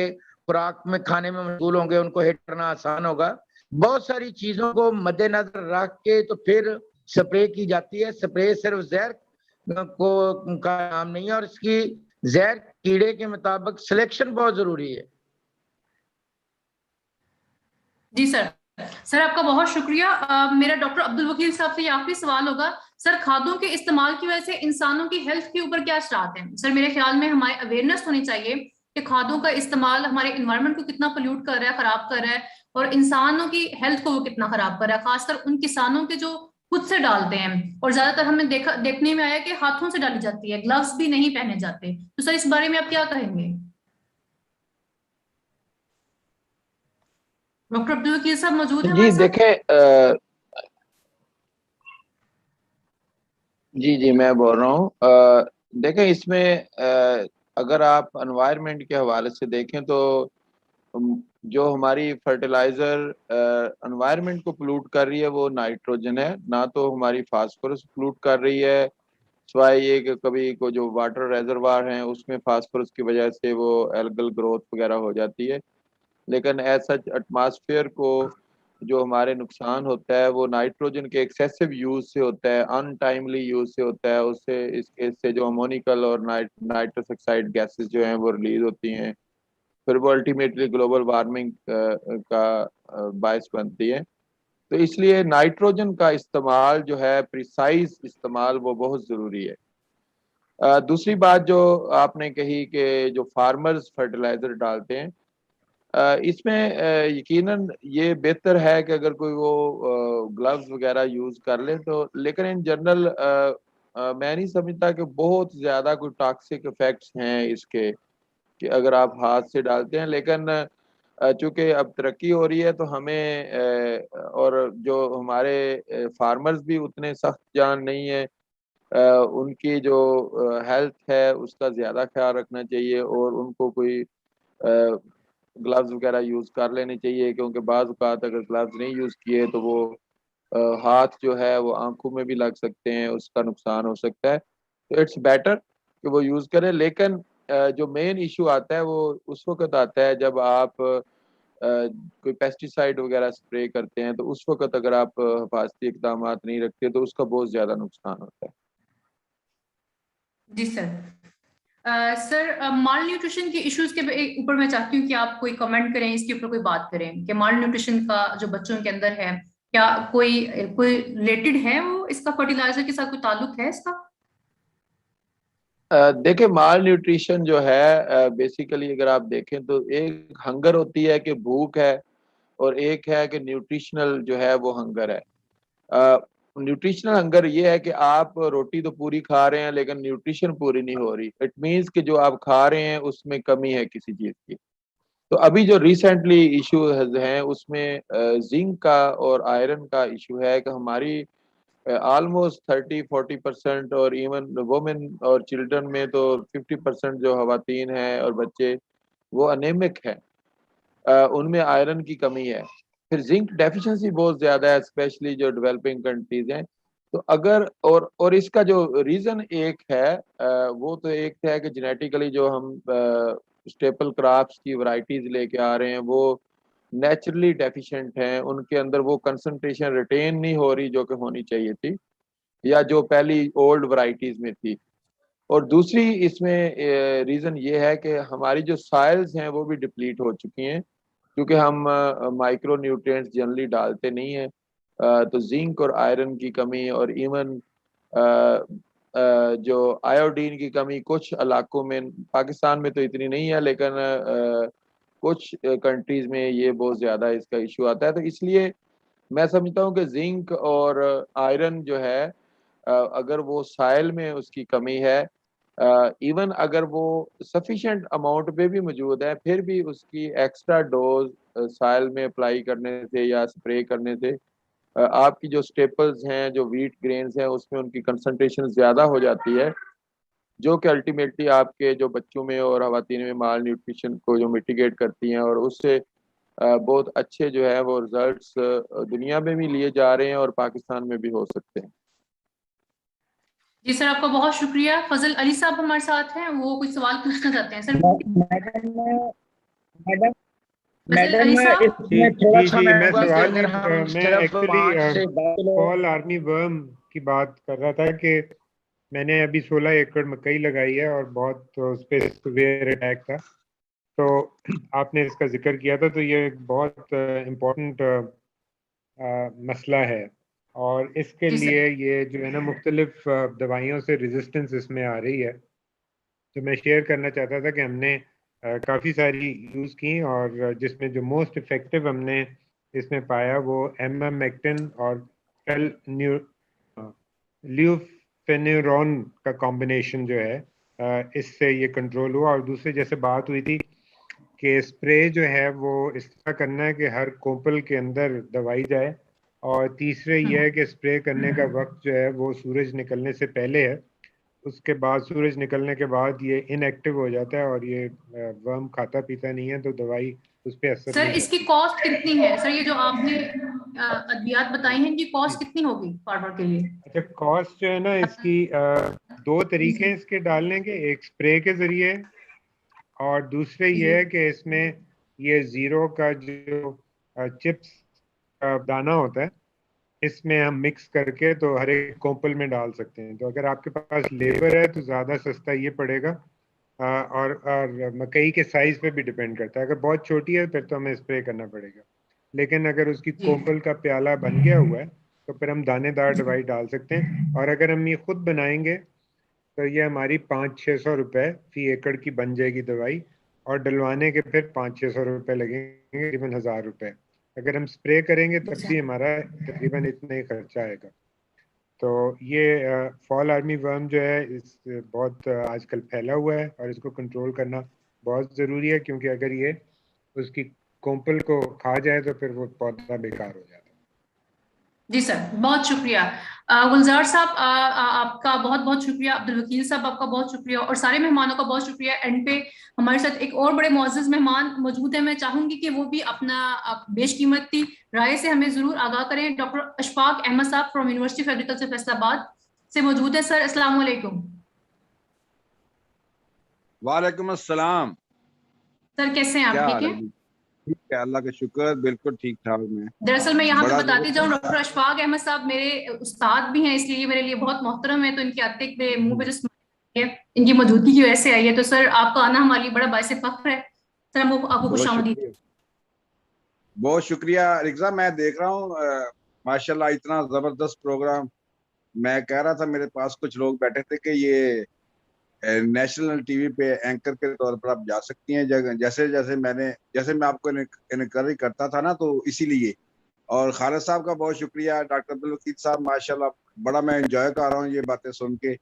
खुराक में खाने में मशगूल होंगे, उनको हिट करना आसान होगा। बहुत सारी चीजों को मद्देनजर रख के तो फिर स्प्रे की जाती है। स्प्रे सिर्फ जहर को का नाम नहीं है, और इसकी जहर कीड़े के मुताबिक सिलेक्शन बहुत जरूरी है। जी सर। सर आपका बहुत शुक्रिया। मेरा डॉक्टर अब्दुल वकील साहब से ये आखिरी सवाल होगा, सर खादों के इस्तेमाल की वजह से इंसानों की हेल्थ के ऊपर क्या असरात हैं? सर मेरे ख्याल में हमारी अवेयरनेस होनी चाहिए कि खादों का इस्तेमाल हमारे एनवायरनमेंट को कितना पोल्यूट कर रहा है, खराब कर रहा है, और इंसानों की हेल्थ को वो कितना खराब कर रहा है, खासकर उन किसानों के जो खुद से डालते हैं, और ज्यादातर हमें देखने में आया कि हाथों से डाली जाती है, ग्लव्स भी नहीं पहने जाते। तो सर इस बारे में आप क्या कहेंगे? डॉक्टर अब्दुल वकील साहब मौजूद हैं? जी देखें, जी मैं बोल रहा हूँ। देखें इसमें अगर आप एनवायरनमेंट के हवाले से देखें तो जो हमारी फर्टिलाइजर एनवायरनमेंट को पोल्यूट कर रही है वो नाइट्रोजन है, ना तो हमारी फास्फोरस पोल्यूट कर रही है, सिवाय ये कि कभी को जो वाटर रेजरवार हैं उसमें फास्फोरस की वजह से वो एल्गल ग्रोथ वगैरह हो जाती है। लेकिन एज सच एटमॉस्फेयर को जो हमारे नुकसान होता है वो नाइट्रोजन के एक्सेसिव यूज से होता है, अनटाइमली यूज से होता है। उससे इससे जो अमोनिकल और नाइट्रस ऑक्साइड गैसेस जो हैं वो रिलीज होती हैं, फिर वो अल्टीमेटली ग्लोबल वार्मिंग का बायस बनती है। तो इसलिए नाइट्रोजन का इस्तेमाल जो है, प्रिसाइज इस्तेमाल, वो बहुत ज़रूरी है। दूसरी बात जो आपने कही कि जो फार्मर्स फर्टिलाइज़र डालते हैं, इसमें यकीनन ये बेहतर है कि अगर कोई वो ग्लव्स वगैरह यूज़ कर ले तो। लेकिन इन जनरल मैं नहीं समझता कि बहुत ज़्यादा कोई टॉक्सिक इफ़ेक्ट्स हैं इसके, कि अगर आप हाथ से डालते हैं। लेकिन चूँकि अब तरक्की हो रही है तो हमें और जो हमारे फार्मर्स भी उतने सख्त जान नहीं है, उनकी जो हेल्थ है उसका ज़्यादा ख्याल रखना चाहिए और उनको कोई ग्लव्स वगैरह यूज़ कर लेने चाहिए, क्योंकि बाज़ औक़ात अगर ग्लव्स नहीं यूज़ किए तो वो हाथ जो है वो आँखों में भी लग सकते हैं, उसका नुकसान हो सकता है। तो इट्स बेटर कि वो यूज़ करें। लेकिन जो मेन इशू आता है वो उस वक़्त आता है जब आप कोई पेस्टिसाइड वगैरह स्प्रे करते हैं, तो उस वक़्त अगर आप हिफाज़ती इक़दामात नहीं रखते तो उसका बहुत ज़्यादा नुकसान होता है। जी सर। सर, माल न्यूट्रिशन के इश्यूज के ऊपर मैं चाहती हूँ कि आप कोई कमेंट करें, इसके ऊपर कोई बात करें कि माल न्यूट्रिशन का जो बच्चों के अंदर है, क्या कोई रिलेटेड है, वो इसका फर्टिलाइजर के साथ कोई ताल्लुक है इसका? देखिए, माल न्यूट्रिशन जो है बेसिकली अगर आप देखें तो एक हंगर होती है कि भूख है, और एक है कि न्यूट्रिशनल जो है वो हंगर है। न्यूट्रिशनल हंगर ये है कि आप रोटी तो पूरी खा रहे हैं लेकिन न्यूट्रिशन पूरी नहीं हो रही। इट मीन्स कि जो आप खा रहे हैं उसमें कमी है किसी चीज़ की। तो अभी जो रिसेंटली इशू हैं उसमें जिंक का और आयरन का इशू है कि हमारी ऑलमोस्ट 30-40% और इवन वुमेन और चिल्ड्रन में तो 50% जो ख़वातीन हैं और बच्चे वो अनेमिक हैं, उनमें आयरन की कमी है। फिर जिंक डेफिशिएंसी बहुत ज़्यादा है, स्पेशली जो डेवलपिंग कंट्रीज़ हैं। तो अगर और इसका जो रीज़न एक है, वो तो एक है कि जेनेटिकली जो हम स्टेपल क्रॉप्स की वैराइटीज़ लेके आ रहे हैं वो नेचुरली डेफिशिएंट हैं, उनके अंदर वो कंसंट्रेशन रिटेन नहीं हो रही जो कि होनी चाहिए थी, या जो पहली ओल्ड वैराइटीज़ में थी। और दूसरी इसमें रीज़न ये है कि हमारी जो सॉइल्स हैं वो भी डिप्लीट हो चुकी हैं, क्योंकि हम माइक्रो न्यूट्रिएंट्स जनरली डालते नहीं हैं। तो जिंक और आयरन की कमी और इवन जो आयोडीन की कमी कुछ इलाकों में, पाकिस्तान में तो इतनी नहीं है लेकिन कुछ कंट्रीज़ में ये बहुत ज़्यादा इसका इशू आता है। तो इसलिए मैं समझता हूँ कि जिंक और आयरन जो है, अगर वो साइल में उसकी कमी है, इवन अगर वो सफिशिएंट अमाउंट पे भी मौजूद है, फिर भी उसकी एक्स्ट्रा डोज साइल में अप्लाई करने से या स्प्रे करने से आपकी जो स्टेपल्स हैं, जो व्हीट ग्रेन्स हैं, उसमें उनकी कंसंट्रेशन ज़्यादा हो जाती है, जो कि अल्टीमेटली आपके जो बच्चों में और ख़वातीन में माल न्यूट्रिशन को जो मिटिगेट करती हैं, और उससे बहुत अच्छे जो है वो रिजल्ट्स दुनिया में भी लिए जा रहे हैं और पाकिस्तान में भी हो सकते हैं। जी सर, आपका बहुत शुक्रिया। फजल अली साहब हमारे साथ हैं, वो कोई सवाल पूछना चाहते हैं सर। मैडम इसमें थोड़ा सा मैं मैं सवाल अगर हम मैं सिर्फ एक्चुअली पॉल आर्मी वर्म की बात कर रहा था कि मैंने अभी 16 एकड़ मकई लगाई है और बहुत उस पर सीवियर अटैक था, तो आपने इसका जिक्र किया था, तो ये एक बहुत इम्पोर्टेंट मसला है। और इसके लिए ये जो है ना मुख्तलिफ दवाइयों से रेजिस्टेंस इसमें आ रही है। तो मैं शेयर करना चाहता था कि हमने काफ़ी सारी यूज़ की और जिसमें जो मोस्ट इफ़ेक्टिव हमने इसमें पाया वो एमामेक्टिन और ल्यूफेनुरॉन का कॉम्बिनेशन जो है, इससे ये कंट्रोल हुआ। और दूसरी जैसे बात हुई थी कि स्प्रे जो है वो इस तरह करना है कि हर कोपल के अंदर दवाई जाए, और तीसरे ये है कि स्प्रे करने का वक्त जो है वो सूरज निकलने से पहले है, उसके बाद सूरज निकलने के बाद ये इनएक्टिव हो जाता है और ये वर्म खाता पीता नहीं है, तो दवाई उस पर असर सर नहीं इसकी कॉस्ट कितनी है सर? ये जो आपने अद्वियात बताई हैं, इनकी कॉस्ट कितनी होगी फार्मर के लिए? अच्छा, कॉस्ट जो है ना इसकी 2 तरीके हैं इसके डालने के, एक स्प्रे के जरिए और दूसरे ये है कि इसमें ये जीरो का जो चिप्स का दाना होता है इसमें हम मिक्स करके तो हर एक कोंपल में डाल सकते हैं। तो अगर आपके पास लेबर है तो ज़्यादा सस्ता ये पड़ेगा, और मकई के साइज पे भी डिपेंड करता है। अगर बहुत छोटी है फिर तो हमें स्प्रे करना पड़ेगा, लेकिन अगर उसकी कोंपल का प्याला बन गया हुआ है तो फिर हम दानेदार दवाई डाल सकते हैं। और अगर हम ये खुद बनाएंगे तो ये हमारी 500-600 रुपये फी एकड़ की बन जाएगी दवाई, और डलवाने के फिर 500-600 रुपये लगेंगे, तकरीबन 1000 रुपये। अगर हम स्प्रे करेंगे तब भी हमारा तकरीबन इतना ही खर्चा आएगा। तो ये फॉल आर्मी वर्म जो है इस बहुत आजकल फैला हुआ है और इसको कंट्रोल करना बहुत ज़रूरी है, क्योंकि अगर ये उसकी कोंपल को खा जाए तो फिर वो पौधा बेकार हो जाता है। जी सर, बहुत शुक्रिया। गुलजार साहब आपका बहुत बहुत शुक्रिया, अब्दुल वकील साहब आपका बहुत शुक्रिया, और सारे मेहमानों का बहुत शुक्रिया। एंड पे हमारे साथ एक और बड़े मुअज़्ज़ज़ मेहमान मौजूद है, मैं चाहूंगी कि वो भी अपना बेशकीमती राय से हमें जरूर आगाह करें। डॉक्टर अशफाक अहमद साहब from university of agriculture Faisalabad से मौजूद है। सर अस्सलाम वालेकुम। वालेकुम अस्सलाम। सर कैसे हैं आप? ठीक है? ठीक है, अल्लाह का शुक्र, बिल्कुल ठीक ठाक में। दरअसल मैं यहाँ पे बताती जाऊँ, डॉक्टर अशफाक अहमद साहब मेरे उस्ताद भी हैं, इसलिए मेरे लिए बहुत मोहतरम है। तो इनके आते मेरे मुंह पे जो स्माइल है इनकी मौजूदगी की वजह से आई है। तो सर आपका आना हमारे लिए बड़ा बाइस फख्र है। सर हम आपको खुशामदीद। बहुत शुक्रिया रिक्जा। मैं देख रहा हूँ माशाल्लाह इतना जबरदस्त प्रोग्राम। मैं कह रहा था मेरे पास कुछ लोग बैठे थे कि ये नेशनल टीवी पे एंकर के तौर पर आप जा सकती हैं, जैसे मैं आपको इनक्वायरी करता था ना, तो इसीलिए। और खालिद साहब का बहुत शुक्रिया, डॉक्टर अब्दुल वकील साहब माशाल्लाह बड़ा मैं एंजॉय कर रहा हूँ ये बातें सुन के।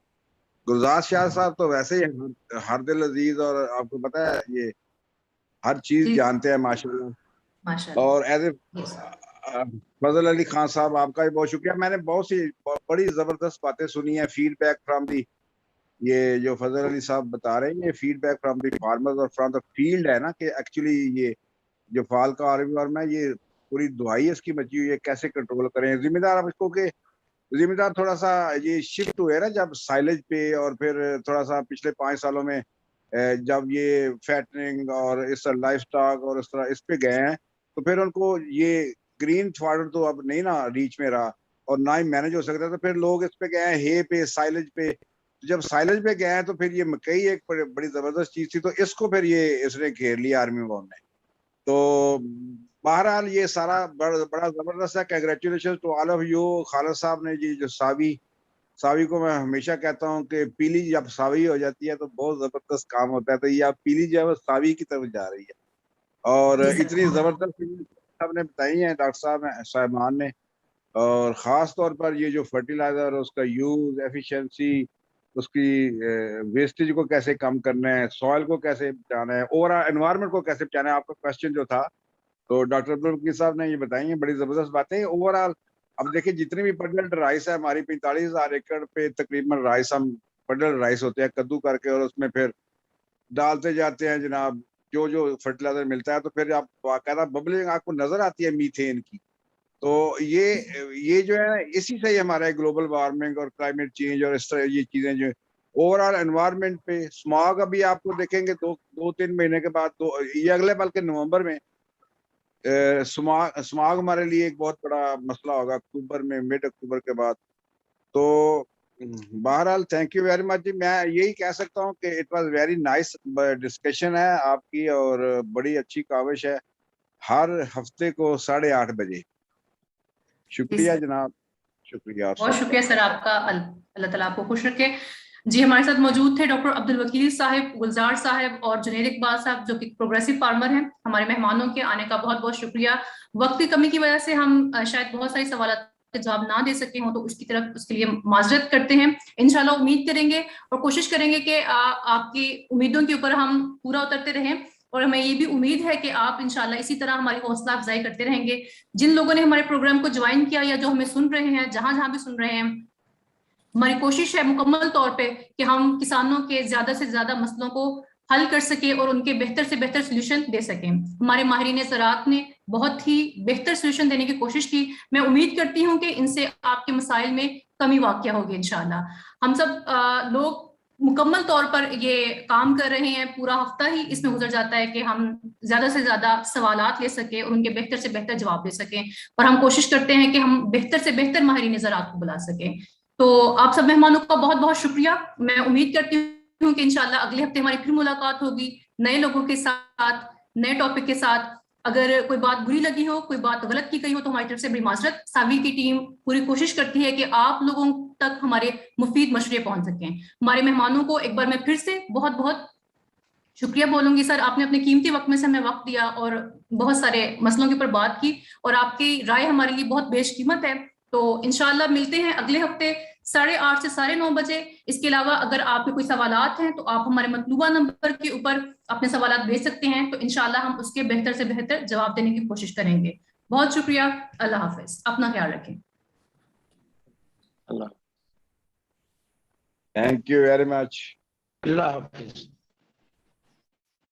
गुलजार शाह साहब तो वैसे ही हर दिल अजीज, और आपको पता है ये हर चीज जानते हैं माशाल्लाह। और एज फजल अली खान साहब आपका भी बहुत शुक्रिया। मैंने बहुत सी बड़ी जबरदस्त बातें सुनी है, फीडबैक फ्रॉम दी, ये जो फजल अली साहब बता रहे हैं, ये फीडबैक फ्रॉम द फार्मर्स और फ्रॉम द फील्ड है ना, कि एक्चुअली ये जो फाल का आर्मी है ये पूरी दवाई इसकी मची हुई है, कैसे कंट्रोल करें। जिम्मेदार आप इसको के जिम्मेदार थोड़ा सा ये शिफ्ट हुए ना जब साइलेज पे, और फिर थोड़ा सा पिछले 5 सालों में जब ये फैटनिंग और इस लाइफ स्टॉक और इस तरह इस पे गए हैं, तो फिर उनको ये ग्रीन फॉर्डर तो अब नहीं ना रीच में रहा और ना ही मैनेज हो सकता, तो फिर लोग इस पे गए हैं हे पे, साइलेज पे। जब साइलेज पे गए हैं तो फिर ये मकई एक बड़ी जबरदस्त चीज थी, तो इसको फिर ये इसने घेर लिया आर्मी वॉर ने। तो बहरहाल ये सारा बड़ा जबरदस्त है। Congratulation to all of you. Khalid साहब ने ये जो सावी को मैं हमेशा कहता हूँ कि पीली जब सावी हो जाती है तो बहुत जबरदस्त काम होता है, तो ये आप पीली जो है वो सावी की तरफ जा रही है। और इतनी जबरदस्त सबने बताई है डॉक्टर साहबान ने, और ख़ास तौर पर ये जो फर्टिलाइज़र, उसका यूज़, एफिशिएंसी, उसकी वेस्टेज को कैसे कम करना है, सॉइल को कैसे बचाना है, ओवरऑल एनवायरनमेंट को कैसे बचाना है। आपका क्वेश्चन जो था तो डॉक्टर अब्दुल वकील साहब ने ये बताई हैं, बड़ी ज़बरदस्त बातें। ओवरऑल अब देखिए जितनी भी पडल्ड राइस है हमारी 45,000 एकड़ पे तकरीबन राइस, हम पडल्ड राइस होते हैं कद्दू करके, और उसमें फिर डालते जाते हैं जनाब जो जो फर्टिलाइजर मिलता है, तो फिर आप बाकायदा बबलिंग आपको नजर आती है मीथेन की। तो ये जो है इसी से ही हमारा ग्लोबल वार्मिंग और क्लाइमेट चेंज और इस तरह ये चीजें जो ओवरऑल एनवायरनमेंट पे, स्मॉग अभी आपको देखेंगे 2-3 महीने के बाद, तो ये अगले बल्कि नवंबर में स्मॉग हमारे लिए एक बहुत बड़ा मसला होगा, अक्टूबर में, मिड अक्टूबर के बाद। तो बहरहाल थैंक यू वेरी मच जी। मैं यही कह सकता हूँ कि it was very nice discussion है आपकी, और बड़ी अच्छी काविश है हर हफ्ते को 8:30 बजे। शुक्रिया जनाब, शुक्रिया। बहुत शुक्रिया सर आपका, अल्लाह ताला आपको खुश रखे। जी हमारे साथ मौजूद थे डॉक्टर अब्दुल वकील साहब, गुलजार साहब और जुनैद इकबाल साहब, जो कि प्रोग्रेसिव फार्मर हैं। हमारे मेहमानों के आने का बहुत बहुत शुक्रिया। वक्त की कमी की वजह से हम शायद बहुत सारी सवाल के जवाब ना दे सके हों, तो उसके लिए माजरत करते हैं। इंशाल्लाह उम्मीद करेंगे और कोशिश करेंगे कि आपकी उम्मीदों के ऊपर हम पूरा उतरते रहें, और हमें ये भी उम्मीद है कि आप इंशाल्लाह इसी तरह हमारी हौसला अफजाई करते रहेंगे। जिन लोगों ने हमारे प्रोग्राम को ज्वाइन किया या जो हमें सुन रहे हैं, जहां भी सुन रहे हैं, हमारी कोशिश है मुकम्मल तौर पे कि हम किसानों के ज्यादा से ज्यादा मसलों को हल कर सके और उनके बेहतर से बेहतर सोल्यूशन दे सकें। हमारे माहिरीन ज़राअत ने बहुत ही बेहतर सोल्यूशन देने की कोशिश की। मैं उम्मीद करती हूँ कि इनसे आपके मसाइल में कमी वाक़या होगी इंशाल्लाह। हम सब लोग मुकम्मल तौर पर ये काम कर रहे हैं, पूरा हफ्ता ही इसमें गुजर जाता है कि हम ज्यादा से ज्यादा सवालात ले सकें और उनके बेहतर से बेहतर जवाब दे सकें, और हम कोशिश करते हैं कि हम बेहतर से बेहतर माहिरीन ज़राअत को बुला सकें। तो आप सब मेहमानों का बहुत बहुत शुक्रिया। मैं उम्मीद करती हूँ कि इंशाल्लाह अगले हफ्ते हमारी फिर मुलाकात होगी नए लोगों के साथ, नए टॉपिक के साथ। अगर कोई बात बुरी लगी हो, कोई बात गलत की गई हो, तो हमारी तरफ से बड़ी माजरत। सावीर की टीम पूरी कोशिश करती है कि आप लोगों तक हमारे मुफीद मशवरे पहुंच सकें। हमारे मेहमानों को एक बार मैं फिर से बहुत बहुत शुक्रिया बोलूंगी। सर, आपने अपने कीमती वक्त में से हमें वक्त दिया और बहुत सारे मसलों के ऊपर बात की, और आपकी राय हमारे लिए बहुत बेशकीमत है। तो इंशाल्लाह मिलते हैं अगले हफ्ते 8:30 से 9:30 बजे। इसके अलावा अगर आपके कोई सवालात हैं तो आप हमारे मतलूबा नंबर के ऊपर अपने सवालात भेज सकते हैं, तो इंशाल्लाह हम उसके बेहतर से बेहतर जवाब देने की कोशिश करेंगे। बहुत शुक्रिया। अल्लाह हाफिज। अपना ख्याल रखें। अल्लाह। Thank you very much. Allah Hafiz.